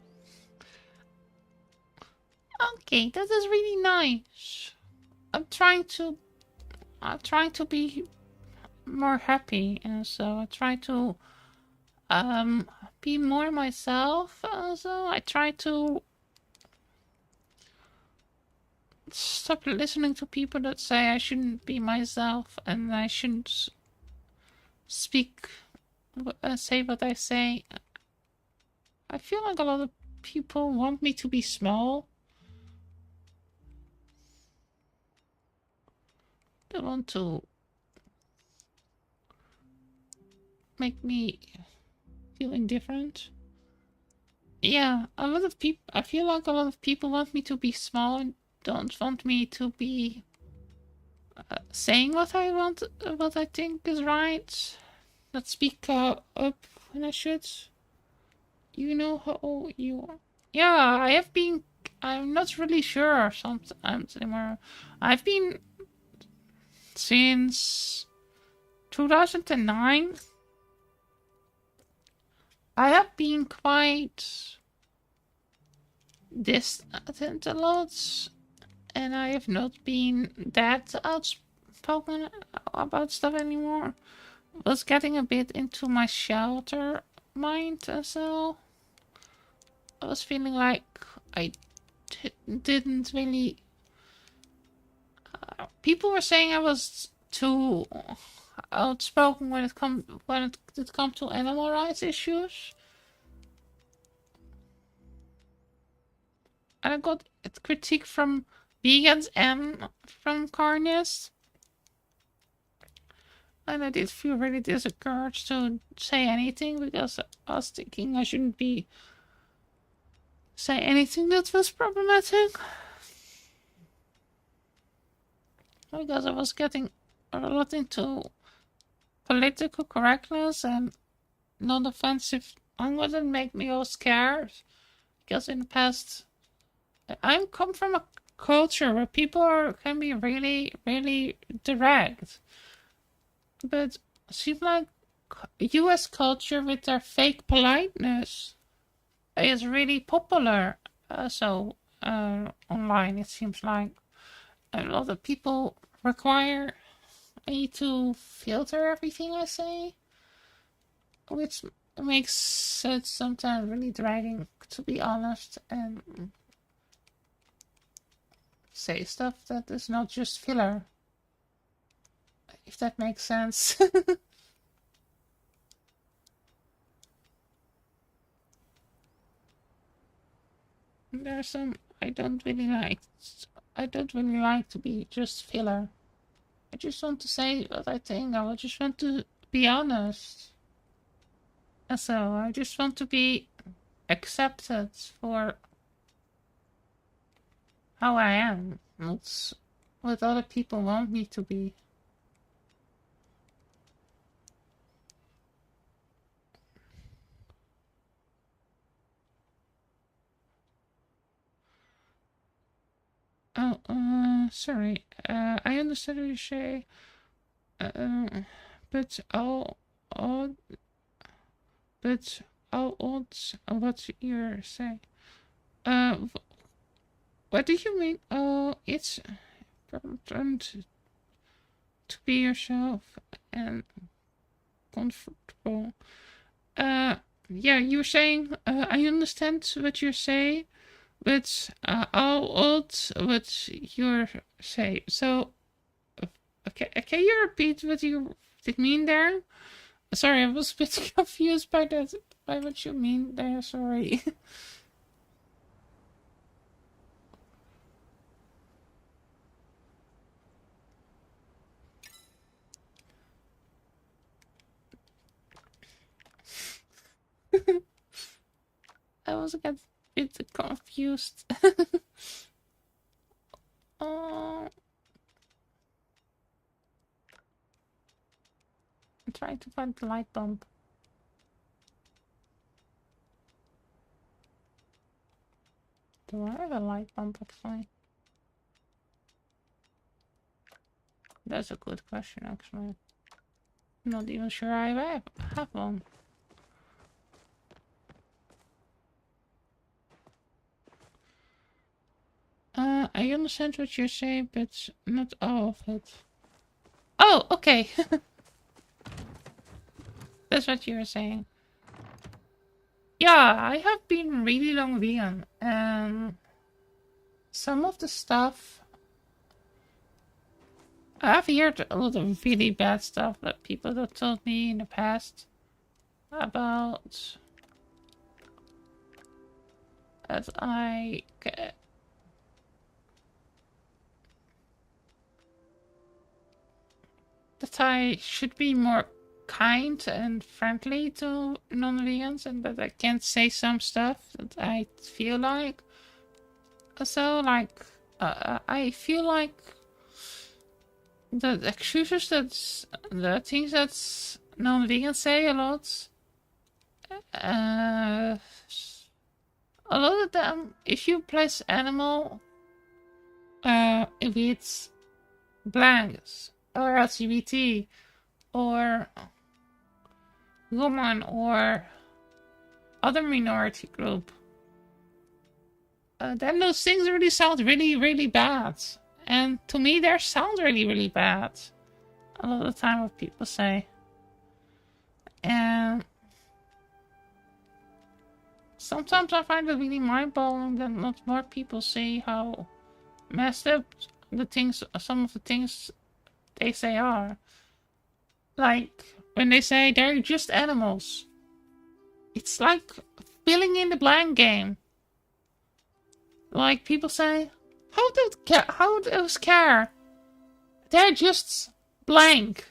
Okay, that is really nice. I'm trying to be more happy, and so I try to be more myself. So I try to stop listening to people that say I shouldn't be myself and I shouldn't speak, say what I say. I feel like a lot of people want me to be small. They want to make me feel indifferent. Yeah, a lot of people. I feel like a lot of people want me to be small and don't want me to be saying what I want, what I think is right. Not speak up when I should. You know how you are. Yeah, I have been. I'm not really sure sometimes anymore. I've been since 2009. I have been quite distant a lot, and I have not been that outspoken about stuff anymore. I was getting a bit into my shelter mind, so I was feeling like I didn't really. People were saying I was too outspoken when it did come to animal rights issues. And I got critique from vegans and from carnists. And I did feel really discouraged to say anything because I was thinking I shouldn't be say anything that was problematic. Because I was getting a lot into political correctness and non-offensive language that make me all scared. Because in the past, I come from a culture where people can be really, really direct. But it seems like US culture with their fake politeness is really popular. Online it seems like a lot of people require me to filter everything I say, which makes it sometimes really dragging, to be honest, and say stuff that is not just filler. If that makes sense. There's some I don't really like. I don't really like to be just filler. I just want to say what I think. I just want to be honest. And so I just want to be accepted for how I am, not what other people want me to be. Oh, sorry. I understand what you say. But all, but all odds what you're saying. Uh, what do you mean? Oh, it's important to be yourself and comfortable. Yeah, you're saying, I understand what you say, but all odds what you say. So, Can you repeat what you did mean there? Sorry, I was a bit confused by that. By what you mean there. Sorry. I was a bit confused. I'm trying to find the light bulb. Do I have a light bulb actually? That's a good question actually. I'm not even sure I have one. I understand what you're saying, but not all of it. Oh, okay. That's what you were saying. Yeah, I have been really long vegan, and some of the stuff I've heard a lot of really bad stuff that people have told me in the past about that I should be more kind and friendly to non-vegans, and that I can't say some stuff that I feel like. So, like, I feel like the excuses the things that non-vegans say a lot, a lot of them, if you place animal with blanks or LGBT or woman or other minority group, then those things really sound really bad. And to me, they sound really bad. A lot of the time, what people say. And sometimes I find it really mind-blowing that not more people see how messed up some of the things they say are. Like, when they say they're just animals. It's like filling in the blank game. Like, people say, how does care? They're just blank.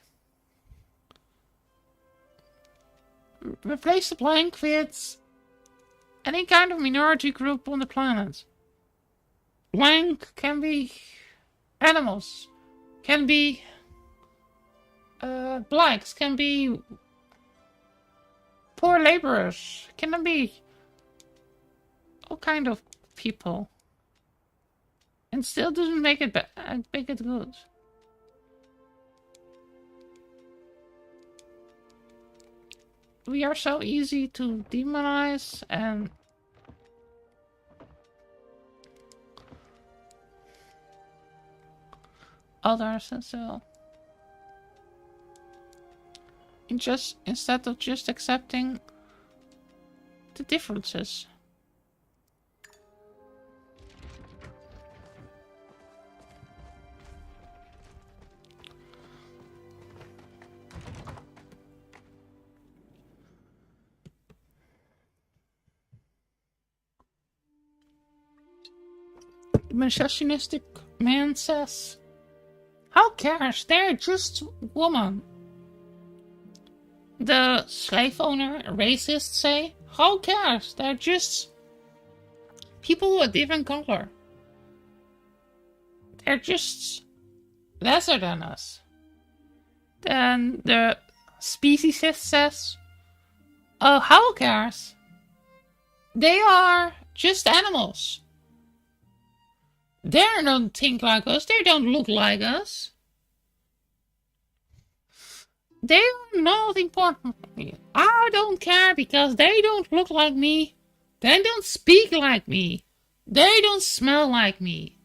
Replace the blank with any kind of minority group on the planet. Blank can be animals, can be blacks, can be poor laborers, can be all kind of people, and still doesn't make it good. We are so easy to demonize and others, and so instead of just accepting the differences. The misogynistic man says, "How cares? They're just women." The slave owner racists say, "How cares? They're just people with a different color. They're just lesser than us." Then the speciesist says, "Oh, how cares? They are just animals. They don't think like us. They don't look like us. They are not important for me. I don't care because they don't look like me. They don't speak like me. They don't smell like me.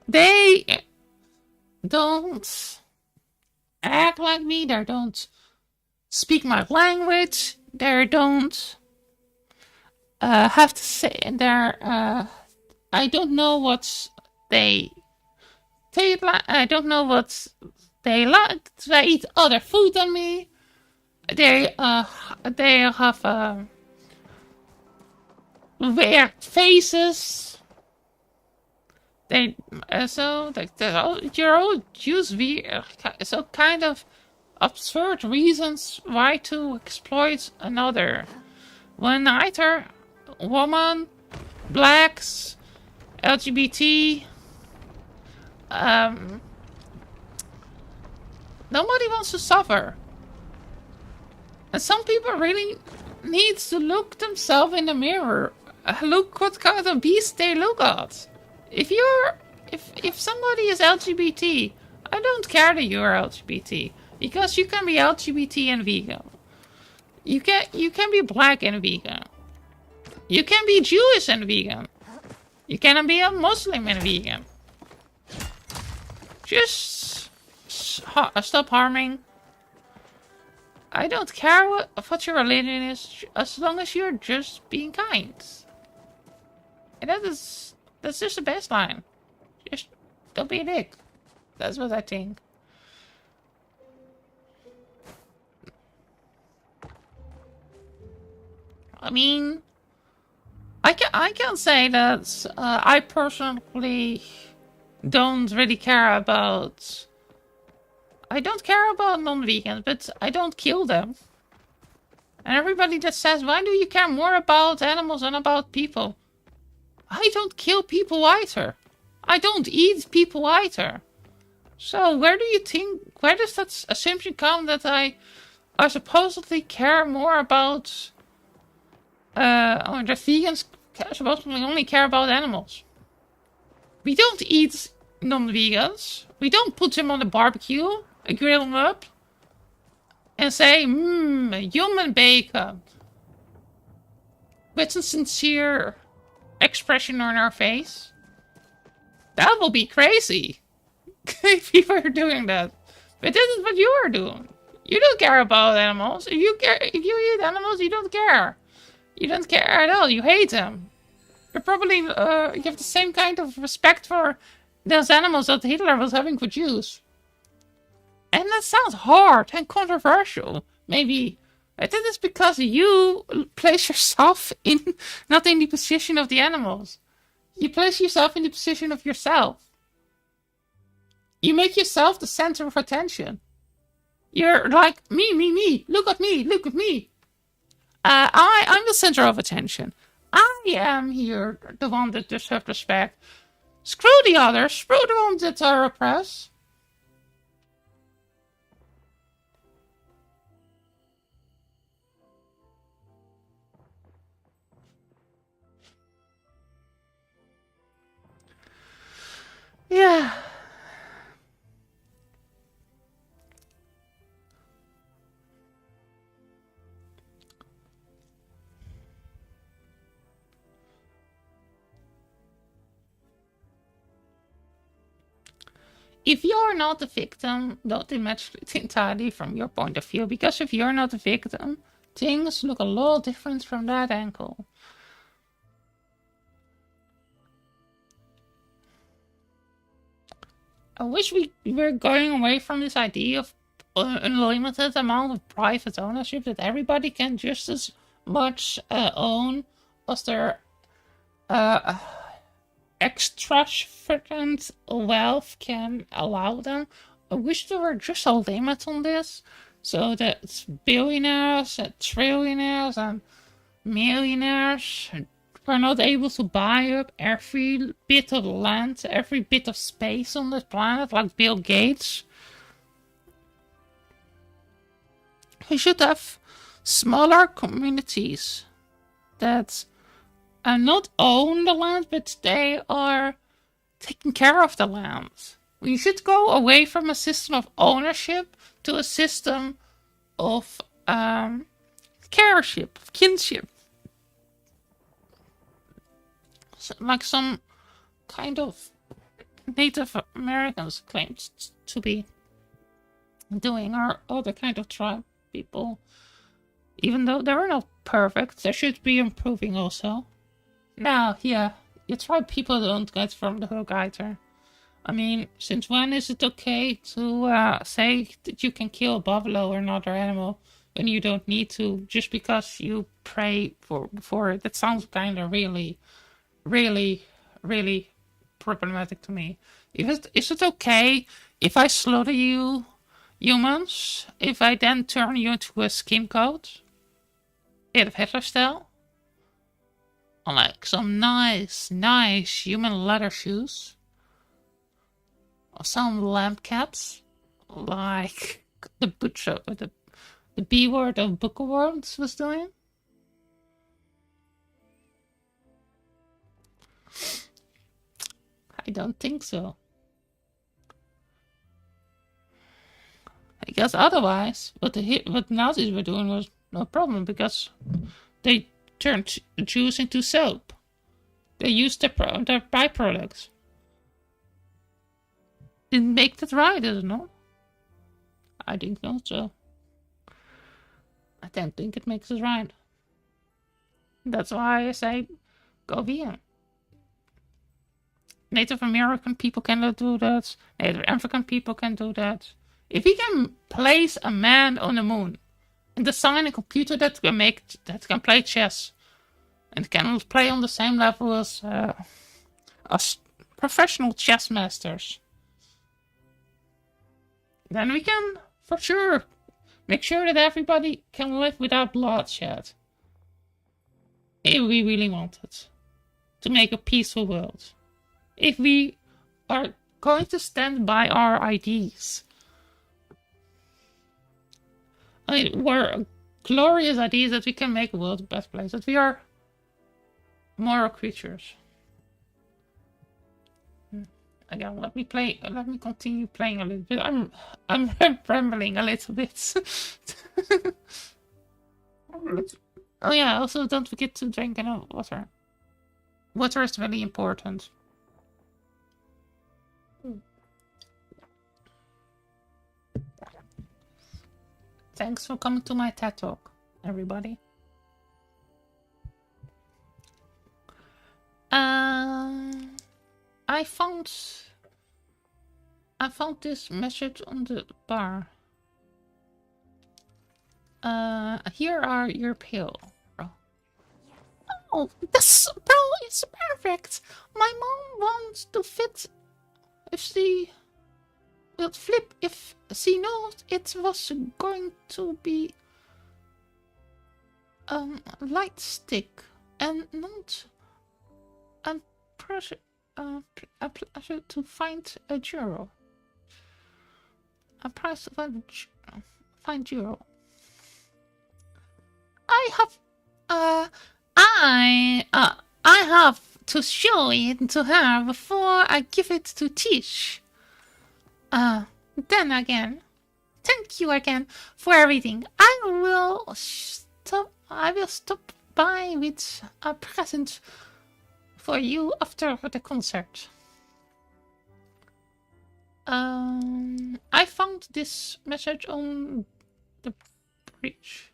They don't act like me. They don't speak my language. They don't have to say. I don't know what they I don't know what they like. They eat other food than me. They have weird faces. You're all use weird, so kind of absurd reasons why to exploit another. One either woman, blacks, LGBT. Nobody wants to suffer. And some people really need to look themselves in the mirror. Look what kind of beast they look at. If somebody is LGBT, I don't care that you're LGBT. Because you can be LGBT and vegan. You can be black and vegan. You can be Jewish and vegan. You can be a Muslim and vegan. Just stop harming. I don't care what your religion is, as long as you're just being kind. And that's just the best line. Just don't be a dick. That's what I think. I mean, I can say that I personally don't really care about. I don't care about non-vegans, but I don't kill them. And everybody that says, why do you care more about animals than about people? I don't kill people either. I don't eat people either. So where does that assumption come that I supposedly care more about, or the vegans supposedly only care about animals? We don't eat non-vegans. We don't put them on the barbecue, grill them up, and say, human bacon. With a sincere expression on our face. That will be crazy. If you were doing that. But this is what you are doing. You don't care about animals. If you eat animals, you don't care. You don't care at all. You hate them. You probably you have the same kind of respect for those animals that Hitler was having for Jews. And that sounds hard and controversial, maybe. But that is because you place yourself not in the position of the animals. You place yourself in the position of yourself. You make yourself the center of attention. You're like, me, look at me, look at me. I'm the center of attention. I am here, the one that deserves respect. Screw the others, screw the ones that are oppressed. Yeah. If you're not the victim, don't imagine it entirely from your point of view, because if you're not the victim, things look a lot different from that angle. I wish we were going away from this idea of unlimited amount of private ownership, that everybody can just as much own as their extravagant wealth can allow them. I wish there were just a limit on this, so that billionaires and trillionaires and millionaires were not able to buy up every bit of land, every bit of space on this planet, like Bill Gates. We should have smaller communities that not own the land, but they are taking care of the land. We should go away from a system of ownership to a system of careship, of kinship. Like some kind of Native Americans claimed to be doing, or other kind of tribe people. Even though they're not perfect, they should be improving also. Now, yeah, you tribe people don't get from the hook either. I mean, since when is it okay to say that you can kill a buffalo or another animal when you don't need to, just because you pray for it? That sounds kind of really, really, really problematic to me. Is it okay if I slaughter you, humans, if I then turn you into a skin coat? Adolf Hitler style? Or like some nice human leather shoes? Or some lamp caps? Like the butcher, the B word of Book Awards was doing? I don't think so. I guess otherwise, what the Nazis were doing was no problem, because they turned Jews into soap. They used their byproducts. Didn't make that right, is it not? I think not so. I don't think it makes it right. That's why I say go vegan. Native American people cannot do that. Native African people can do that. If we can place a man on the moon and design a computer that can play chess and can play on the same level as professional chess masters, then we can for sure make sure that everybody can live without bloodshed. If we really wanted to make a peaceful world. If we are going to stand by our ideas. I mean, we're glorious ideas that we can make the world a better place, that we are moral creatures. Again, let me continue playing a little bit. I'm rambling a little bit. Oh yeah, also don't forget to drink enough water. Water is really important. Thanks for coming to my TED Talk, everybody. I found this message on the bar. Here are your pill. Oh, this pill is perfect. My mom wants to fit if she will flip if she knows it was going to be light stick and not a pleasure to find a euro. A price to find euro. I have to show it to her before I give it to Tish. Then again, thank you again for everything. I will stop by with a present for you after the concert. I found this message on the bridge.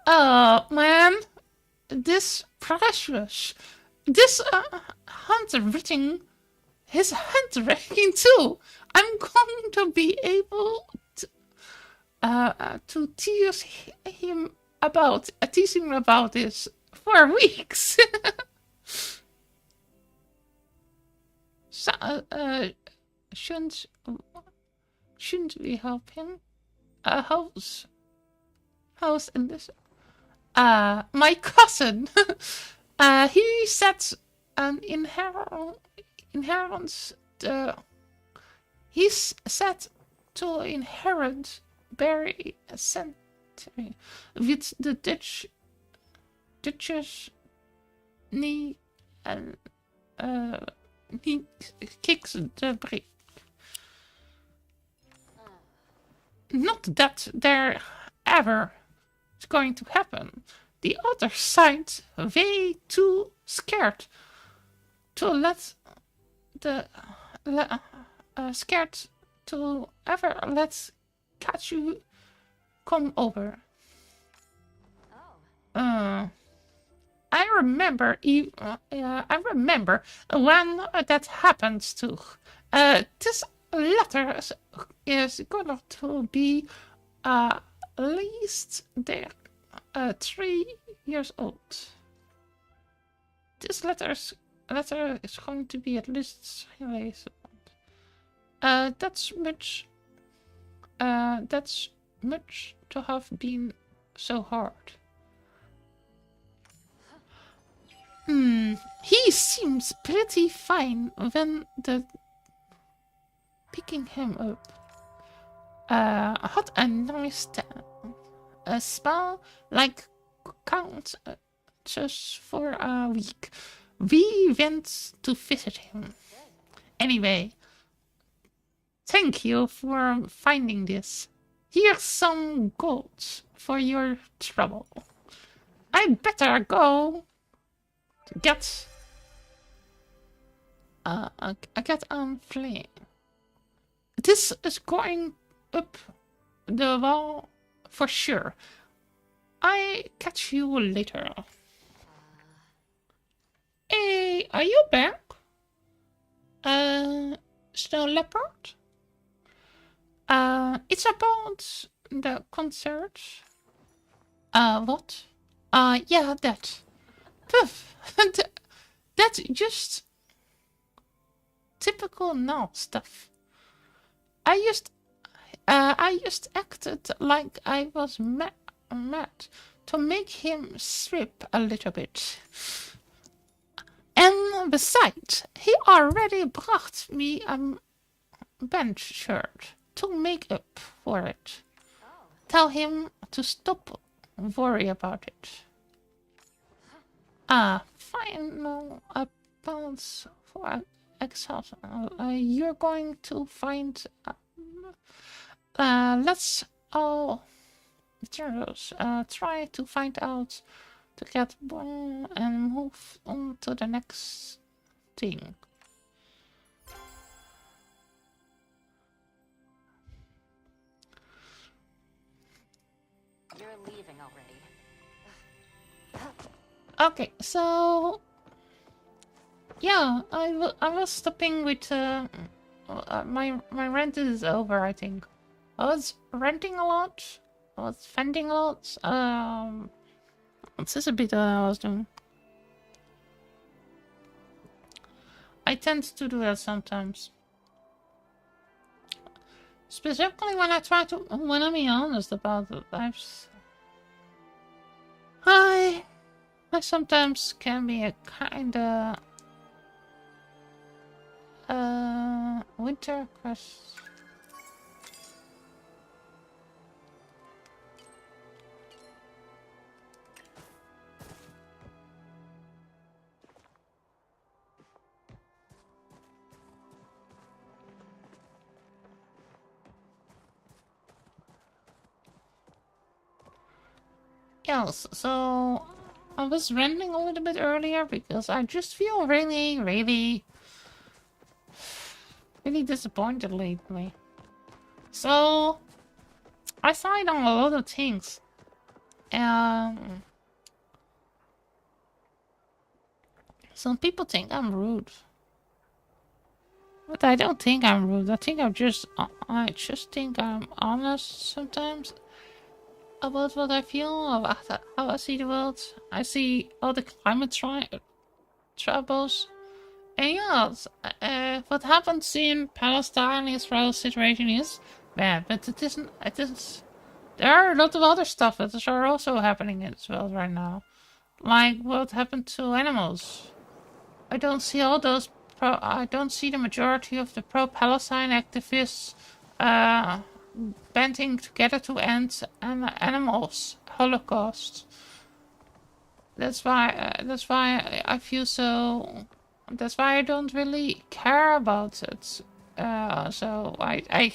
Oh man, this precious. This handwriting. His handwriting too. I'm going to be able to tease him about this for weeks. So, shouldn't we help him? How's in this? My cousin. He set an inheritance. He's set to inherit very century with the Duchess knee and he kicks the brick. Not that there ever is going to happen. The other side's way too scared to let scared to ever let catch you come over. I remember. I remember when that happened too. This letter is going to be at least there 3 years old. This letter is going to be at least 3 years old. That's much. That's much to have been so hard. He seems pretty fine when picking him up. Had a nice spell like count just for a week. We went to visit him. Anyway, thank you for finding this. Here's some gold for your trouble. I better go to get on fleeing. This is going up the wall for sure. I catch you later. Hey, are you back? Snow Leopard? It's about the concert. What? Yeah, that. Poof. That's just typical Null stuff. I just acted like I was mad to make him strip a little bit. And besides, he already brought me a bench shirt to make up for it. Tell him to stop worry about it. Final appellants for exhaustion. You're going to find. Let's all materials. Try to find out to get one and move on to the next thing. You're leaving already. Okay, so yeah, I was stopping with my rent is over. I think I was renting a lot. I was spending a lot. This is a bit what I was doing. I tend to do that sometimes. Specifically when I'm being honest about it. I sometimes can be a kinda winter crush. Yes, so I was ranting a little bit earlier because I just feel really disappointed lately. So I tried on a lot of things. Some people think I'm rude. But I don't think I'm rude. I just think I'm honest sometimes about what I feel, about how I see the world. I see all the climate troubles. And yes, what happens in Palestine, Israel situation is bad, but it isn't. There are a lot of other stuff that are also happening in this world right now, like what happened to animals. I don't see all those. I don't see the majority of the pro-Palestine activists banding together to end an animals holocaust. That's why I feel so. That's why I don't really care about it. So I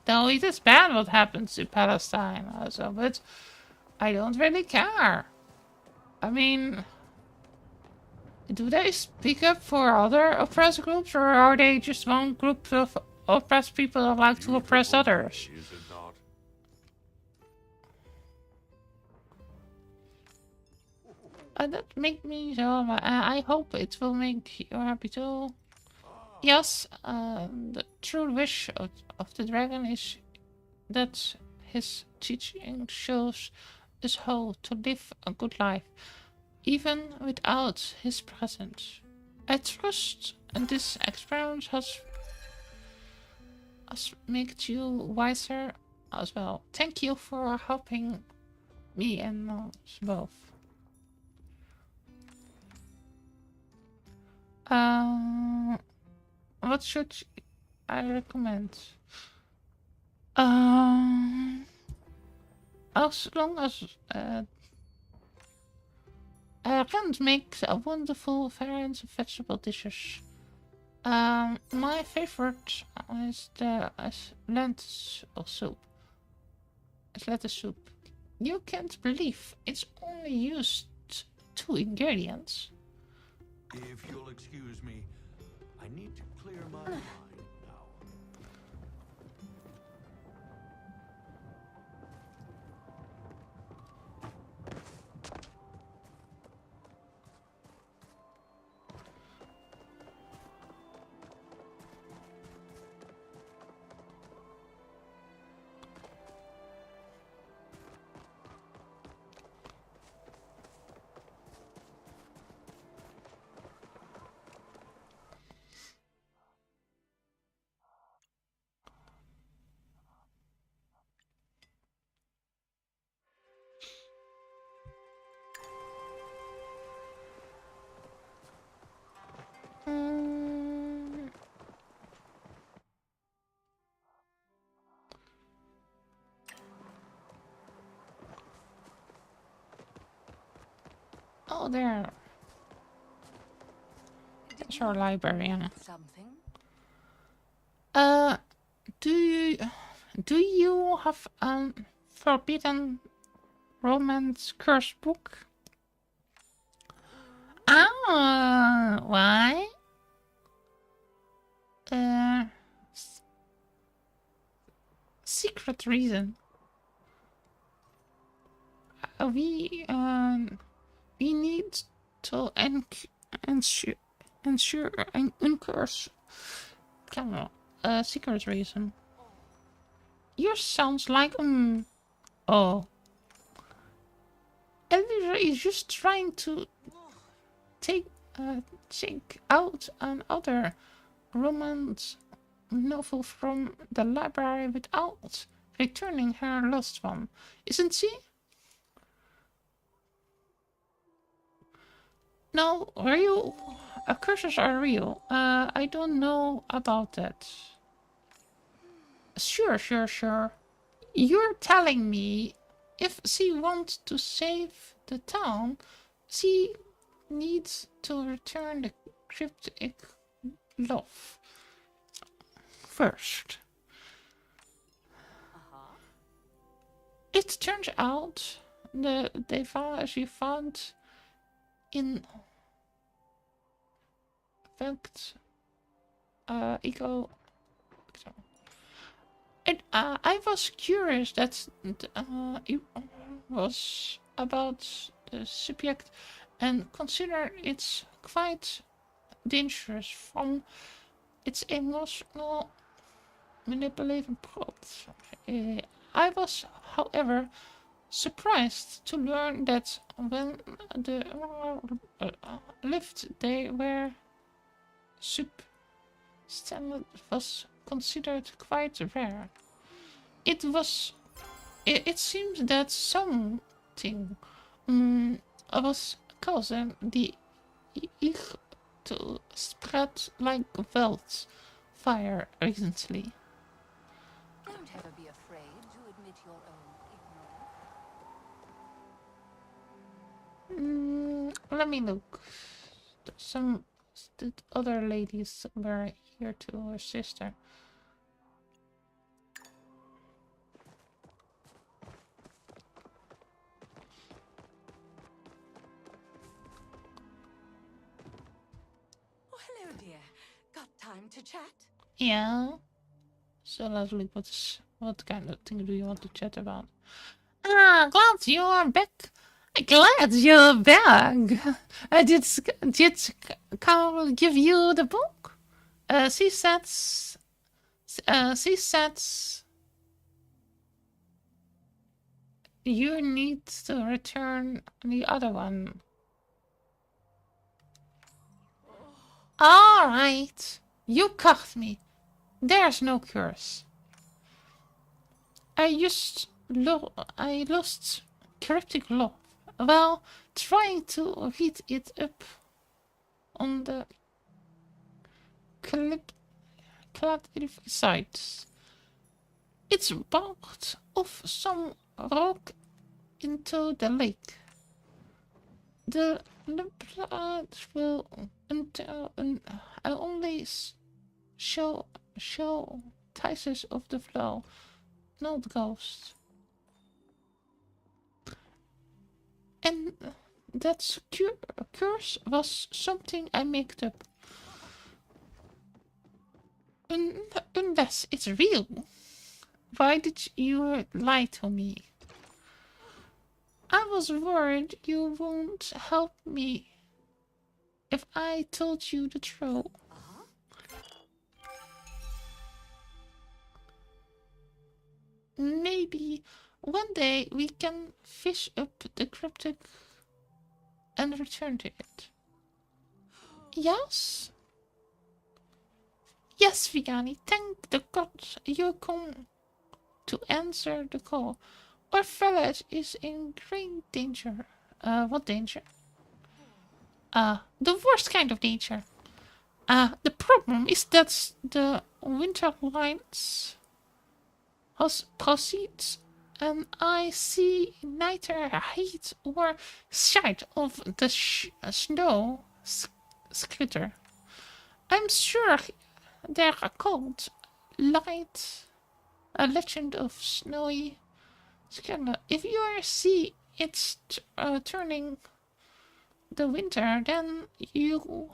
know it is bad what happens to Palestine also, but I don't really care. I mean, do they speak up for other oppressed groups, or are they just one group of oppressed people that like to oppress others? Is it not? that make me so. I hope it will make you happy too. Yes, the true wish of the dragon is that his teaching shows us how to live a good life, even without his presence. I trust this experience has made you wiser as well. Thank you for helping me and us both. What should I recommend? As long as Rand makes a wonderful variant of vegetable dishes. My favorite is the lentil soup. It's lettuce soup. You can't believe it's only used 2 ingredients. If you'll excuse me, I need to clear my mind now. Oh, there. It's our librarian. Something? Do you have a forbidden romance curse book? Ah, why? Secret reason. We need to ensure and encourage. A secret reason. Yours sounds like oh. Elvira is just trying to take out another romance novel from the library without returning her lost one, isn't she? No, real curses are real. I don't know about that. Sure. You're telling me if she wants to save the town, she needs to return the cryptic love first. It turns out she found in fact ego. And I was curious that it was about the subject and consider it's quite dangerous from its emotional manipulating plot. I was, however, surprised to learn that when the lived they were substandard was considered quite rare. It seems that something was causing the ich to spread like wildfire recently. Don't ever be afraid to admit your own ignorance. Let me look. Some the other ladies were here too, her sister. Oh, hello, dear. Got time to chat? Yeah. So lovely. What kind of thing do you want to chat about? Ah, glad you are back. Glad you're back. Did Carl give you the book? She said you need to return the other one. All right, you caught me. There's no curse. I lost cryptic love while trying to read it up on the calligraphy sites. It's bounced off some rock into the lake. The blood will only show traces of the flow, not ghosts. And that curse was something I made up. Unless it's real. Why did you lie to me? I was worried you won't help me if I told you the truth. Maybe one day we can fish up the cryptic and return to it. Yes? Yes, Vigani, thank the gods you come to answer the call. Our village is in great danger. What danger? The worst kind of danger. The problem is that the winter lines has proceeds, and I see neither heat or sight of the snow scritter. I'm sure they're called light, a legend of snowy scritter. If you see it's turning the winter, then you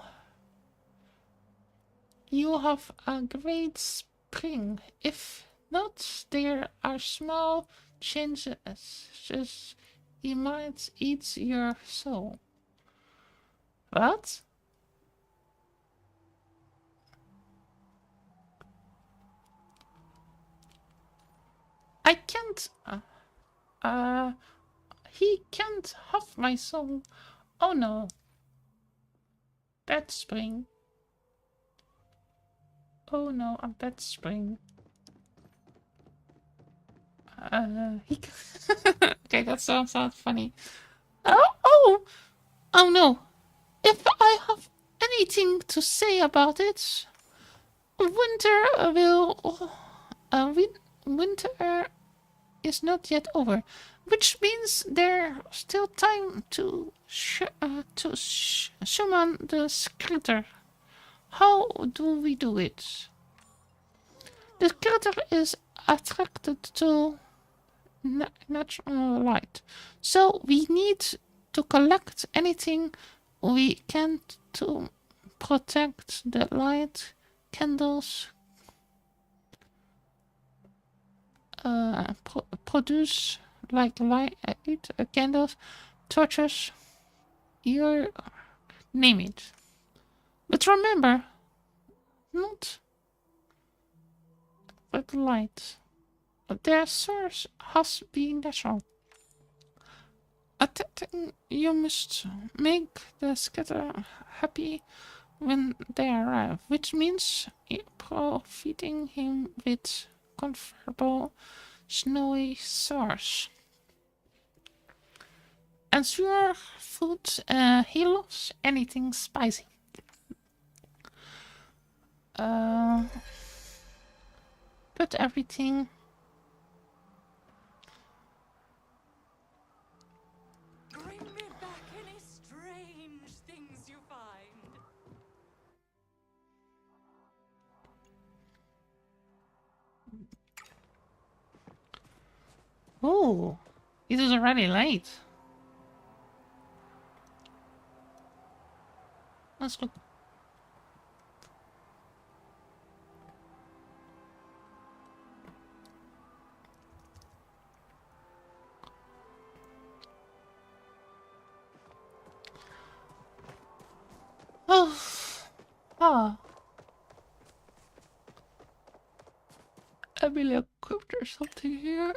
have a great spring. If not, there are small changes. It might eat your soul. What? I can't. He can't have my soul. Oh no. Bad spring. Oh no, a bad spring. He. Okay, that sounds funny. Oh no. If I have anything to say about it, winter will. Winter is not yet over, which means there's still time to summon the scritter. How do we do it? The scritter is attracted to natural light, so we need to collect anything we can to protect the light. Candles produce like light, candles, torches, you name it. But remember, not with light. Their source has been natural. You must make the scatter happy when they arrive, which means providing him with comfortable snowy source. And sure food, he loves anything spicy. Put everything. Bring me back any strange things you find. Oh, it is already late. Let's look. Oh, ah, Emily equipped or something here.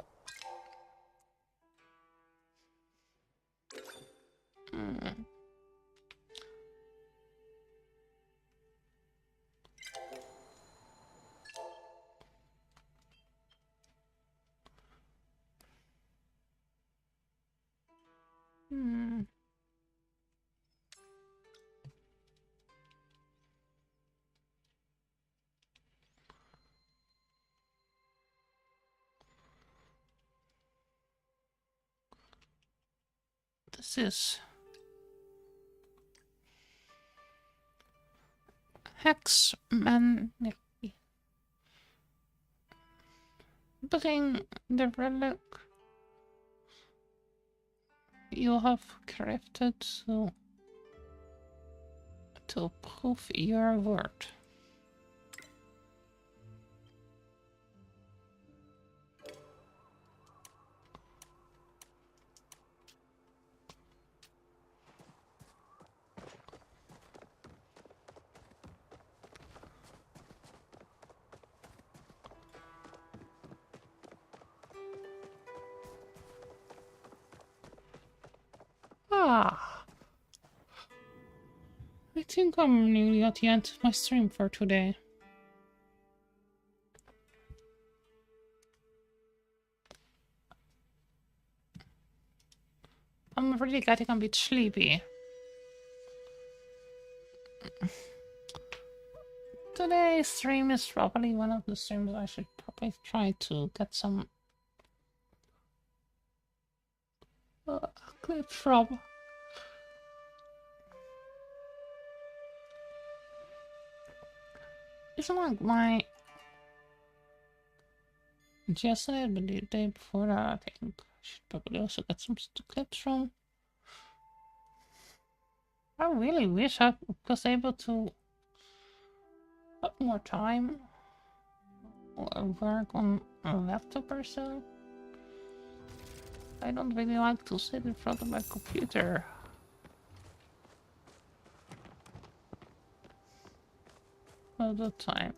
Hmm. Hmm. This is Hexman. Bring the relic you have crafted to prove your word. Ah, I think I'm nearly at the end of my stream for today. I'm really getting a bit sleepy. Today's stream is probably one of the streams I should probably try to get some clips from. It's like my yesterday, but the day before that, I think I should probably also get some clips from. I really wish I was able to have more time or work on a laptop or so. I don't really like to sit in front of my computer all the time.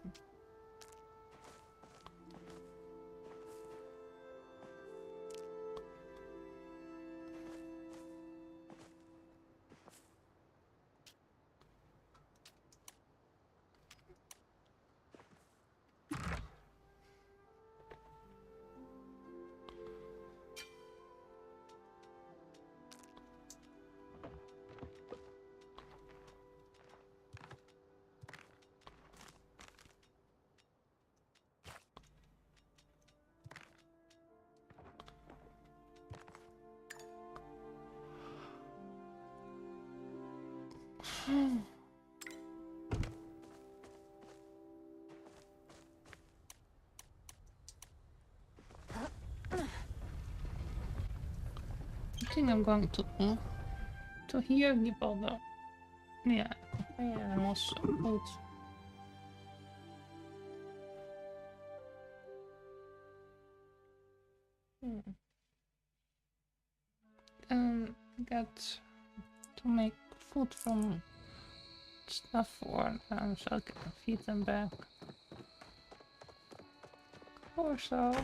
I think I'm going to hear about that. Yeah, I'm also good. Get to make food from stuff for them so I can feed them back. Or so.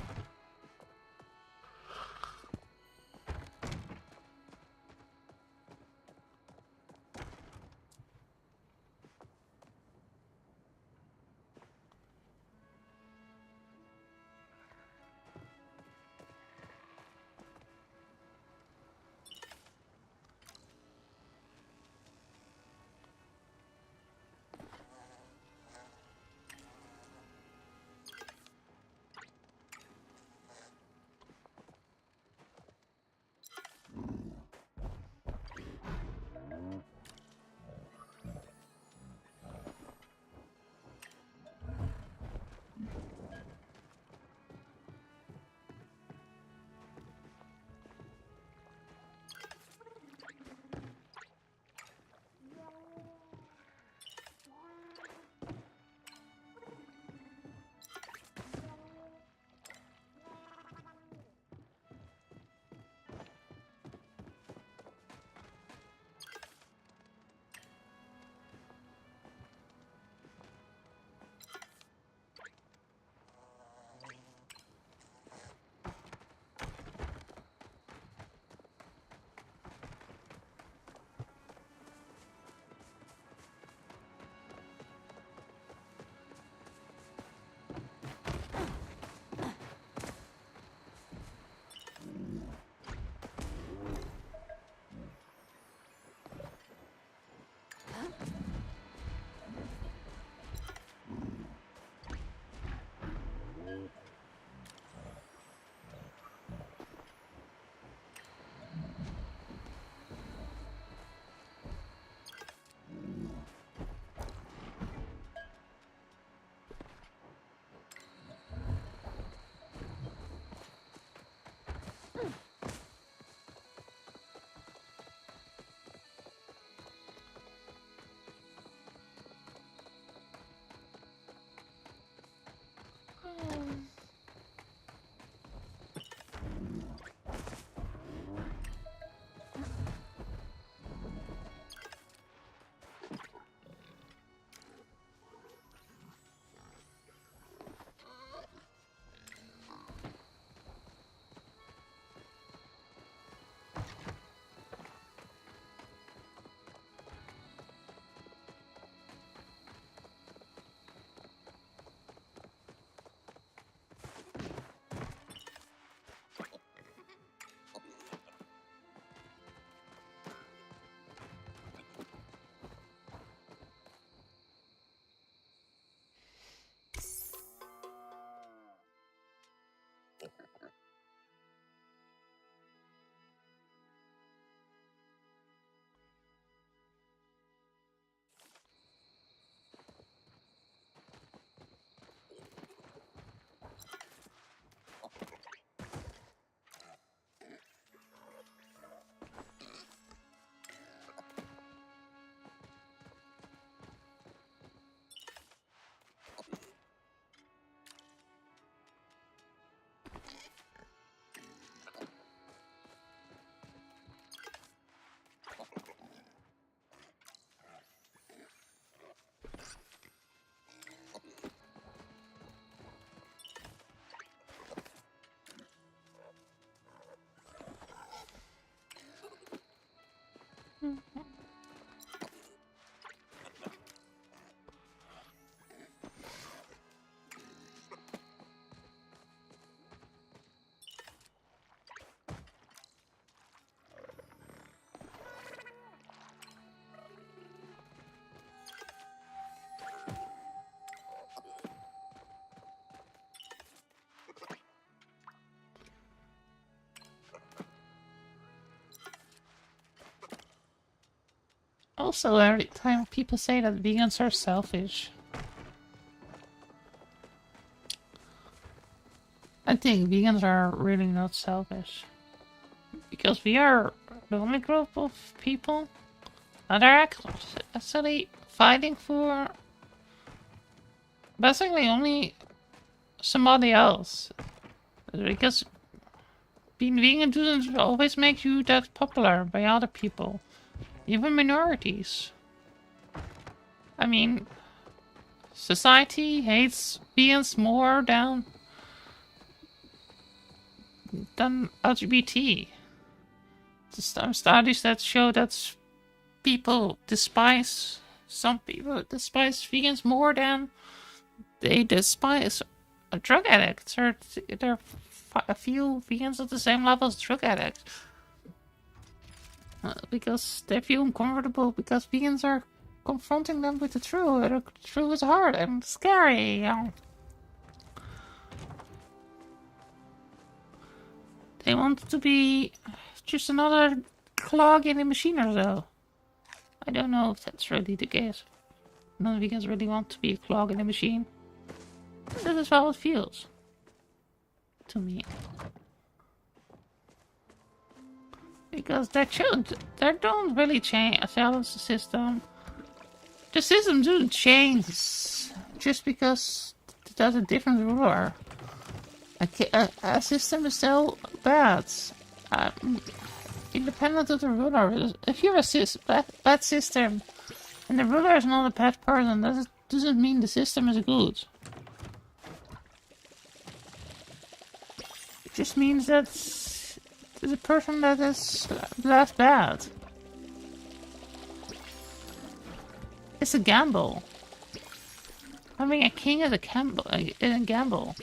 Also, every time people say that vegans are selfish, I think vegans are really not selfish. Because we are the only group of people that are actually fighting for basically only somebody else. Because being vegan doesn't always make you that popular by other people. Even minorities. I mean, society hates vegans more than LGBT. There's studies that show that some people despise vegans more than they despise drug addicts. Or there are a few vegans at the same level as drug addicts. Because they feel uncomfortable because vegans are confronting them with the truth. The truth is hard and scary. They want to be just another clog in the machine or so. I don't know if that's really the case. None vegans really want to be a clog in the machine. This is how it feels. To me. Because they don't really change the system. The system doesn't change just because there's a different ruler. A system is still bad. Independent of the ruler. If you're a bad system and the ruler is not a bad person, that doesn't mean the system is good. It just means that the person that is less bad. It's a gamble. Having a king is a gamble.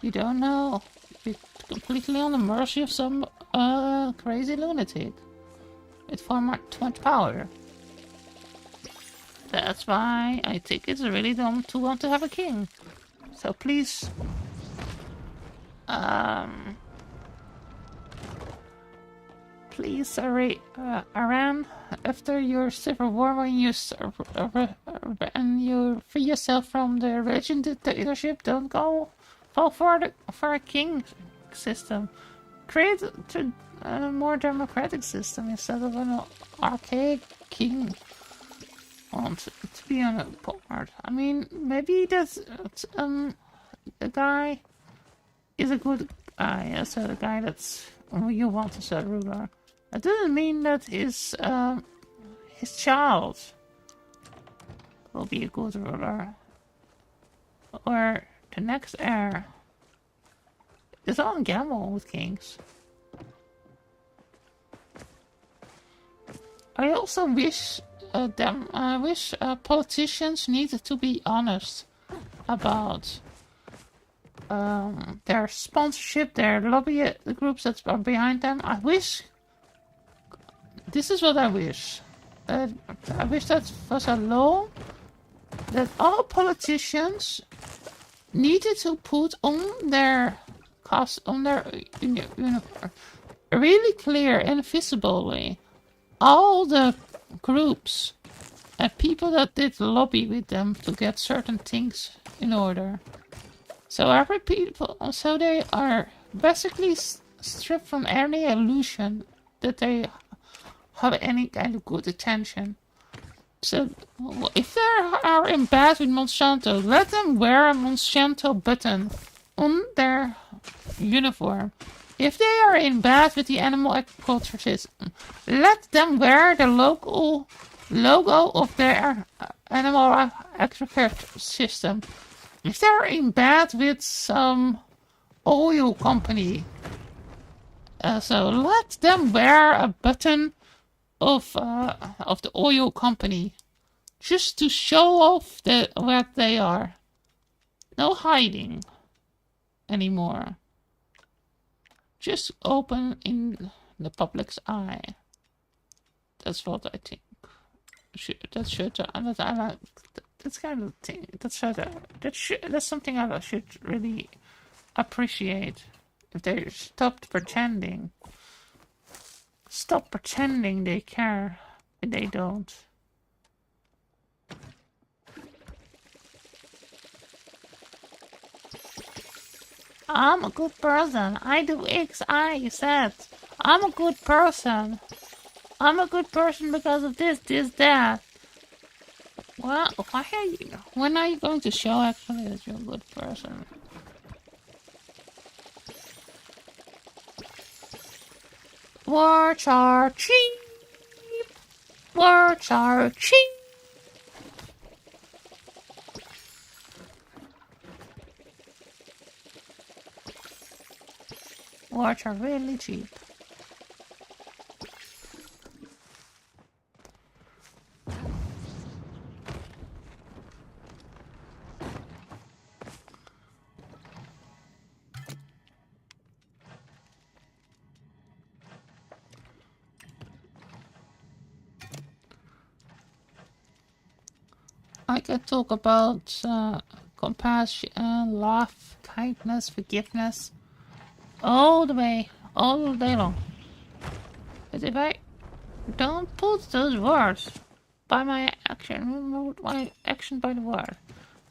You don't know. You're completely on the mercy of some crazy lunatic with far too much power. That's why I think it's really dumb to want to have a king. So please, please, Iran, after your civil war, when you free yourself from the religion dictatorship, don't go fall for a king system. Create a more democratic system instead of an archaic king. To be on a board. I mean, maybe that's the guy is a good guy. So the guy that's you want as a ruler. That doesn't mean that his child will be a good ruler, or the next heir. It's all a gamble with kings. I also wish politicians needed to be honest about their sponsorship, their lobby groups that are behind them. This is what I wish. I wish that was a law that all politicians needed to put on their uniform really clear and visibly all the groups and people that did lobby with them to get certain things in order. So they are basically stripped from any illusion that they have any kind of good intention. So if they are in bad with Monsanto, let them wear a Monsanto button on their uniform. If they are in bad with the animal agriculture system, let them wear the local logo of their animal agriculture system. If they're in bad with some oil company, So let them wear a button of the oil company, just to show off what they are. No hiding anymore. Just open in the public's eye. That's what I think. That's kind of thing. That's something I should really appreciate. If they stopped pretending. Stop pretending they care, but they don't. I'm a good person. I do X, I, Z. I'm a good person. I'm a good person because of this, that. Well, when are you going to show actually that you're a good person? Words are cheap. Words are cheap. Words are really cheap. I can talk about compassion, love, kindness, forgiveness, all day long. But if I don't put those words by my action by the word,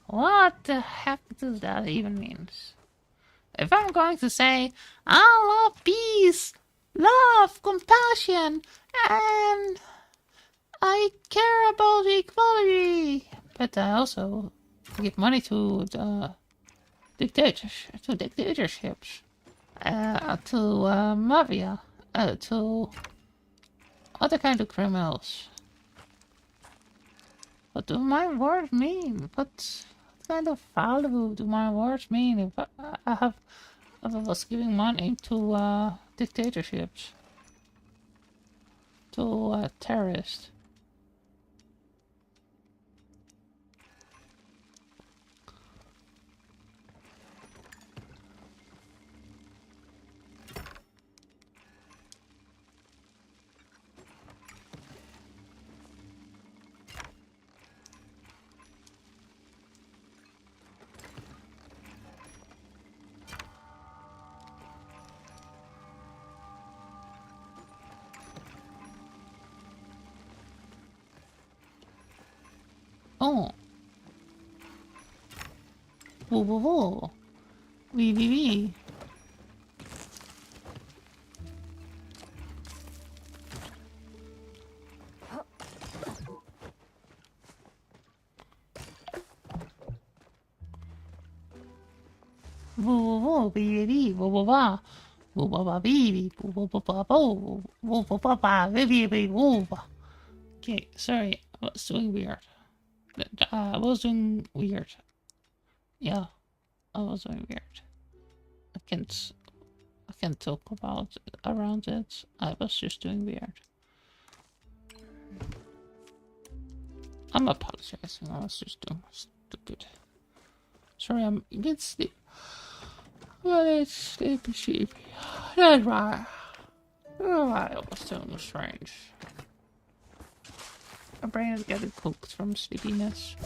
what the heck does that even mean? If I'm going to say, I love peace, love, compassion, and I care about equality, but I also give money to the dictatorships, to mafia, to other kind of criminals. What do my words mean? What kind of value do my words mean if I was giving money to dictatorships, to terrorists? Oh. Whoa, whoa, whoa. Wee. Whoa, wee, whoa, whoa, wah. Whoa, whoa, wah, wee, whoa, whoa, wah, whoa, whoa, whoa, wah, wah, wee, whoa. Okay, sorry, I was doing weird. I was doing weird. Yeah, I was doing weird. I can't talk about around it. I was just doing weird. I'm apologizing. I was just doing stupid. Sorry, I'm a bit sleepy. Well, it's sleepy. That's right. I was doing strange. My brain is getting cooked from sleepiness.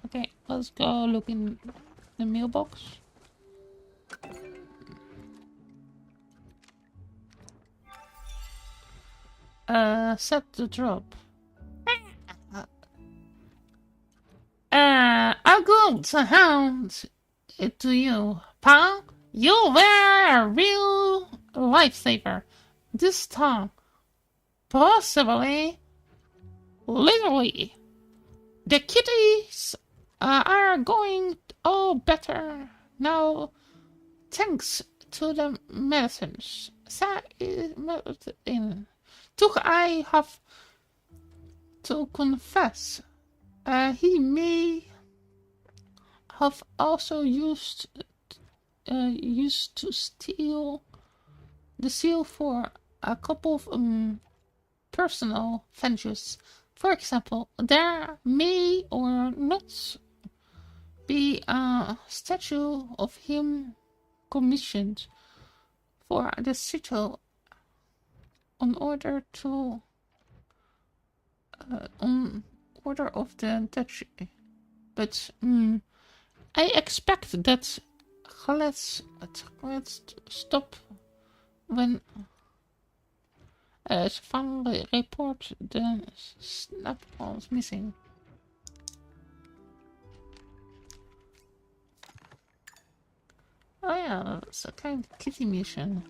Okay, let's go look in the mailbox. Set the drop. I'm going to hand it to you, pal. You were a real lifesaver. This time, possibly, literally. The kitties are going all better now, thanks to the medicines that is melted in. Took I have to confess, he may have also used to steal the seal for a couple of personal ventures. For example, there may or not be a statue of him commissioned for the citadel on order to on order of the duchy. But I expect that let's stop when finally report the snapballs missing. Oh yeah, it's a kind of kitty mission.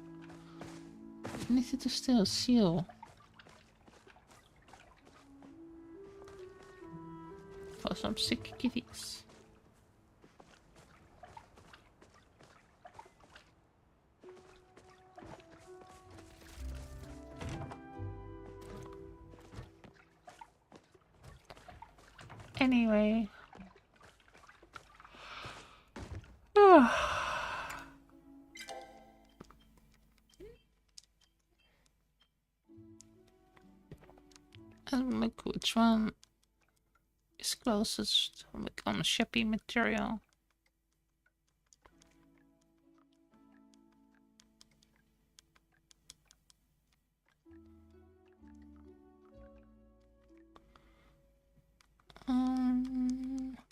Needed to steal a seal. For some sick kitties. Anyway. And look which one is closest to become shippy material.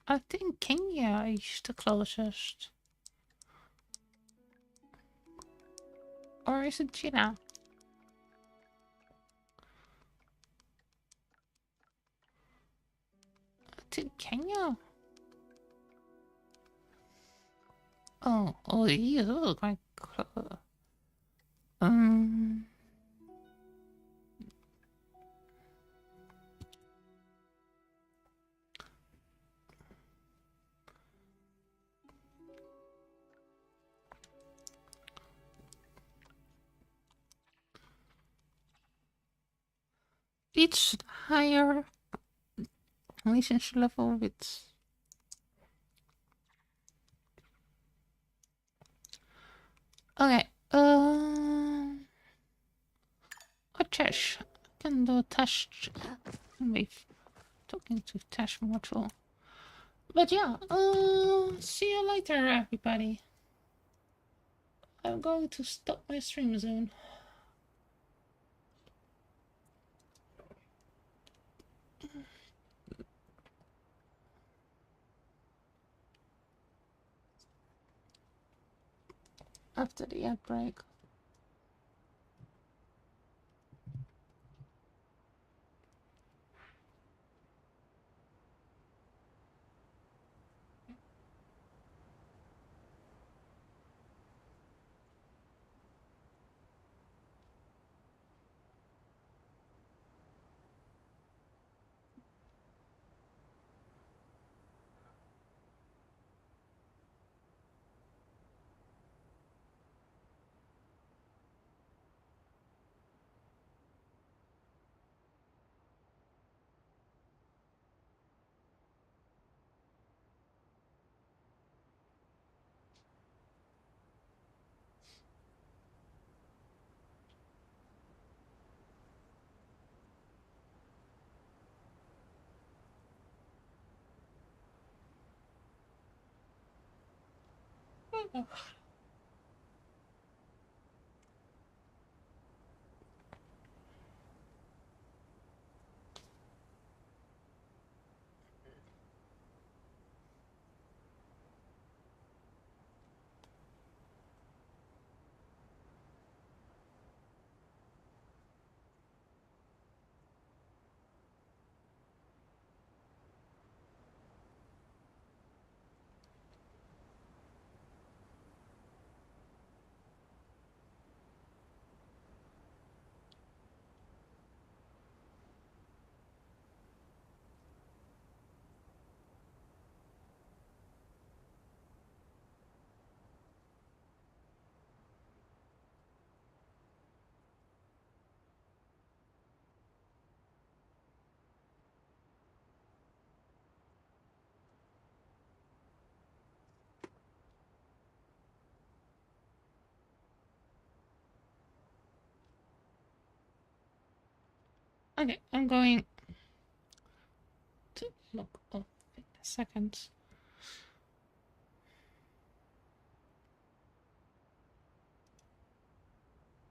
I think Kenya is the closest. Or is it China? I think Kenya. Oh, he is quite close. Each higher relationship level with. Okay, a Tash. Can do Tash with talking to Tash Mortal. But yeah, see you later, everybody. I'm going to stop my stream zone. After the ad break. Okay, I'm going to look. Oh, wait a second.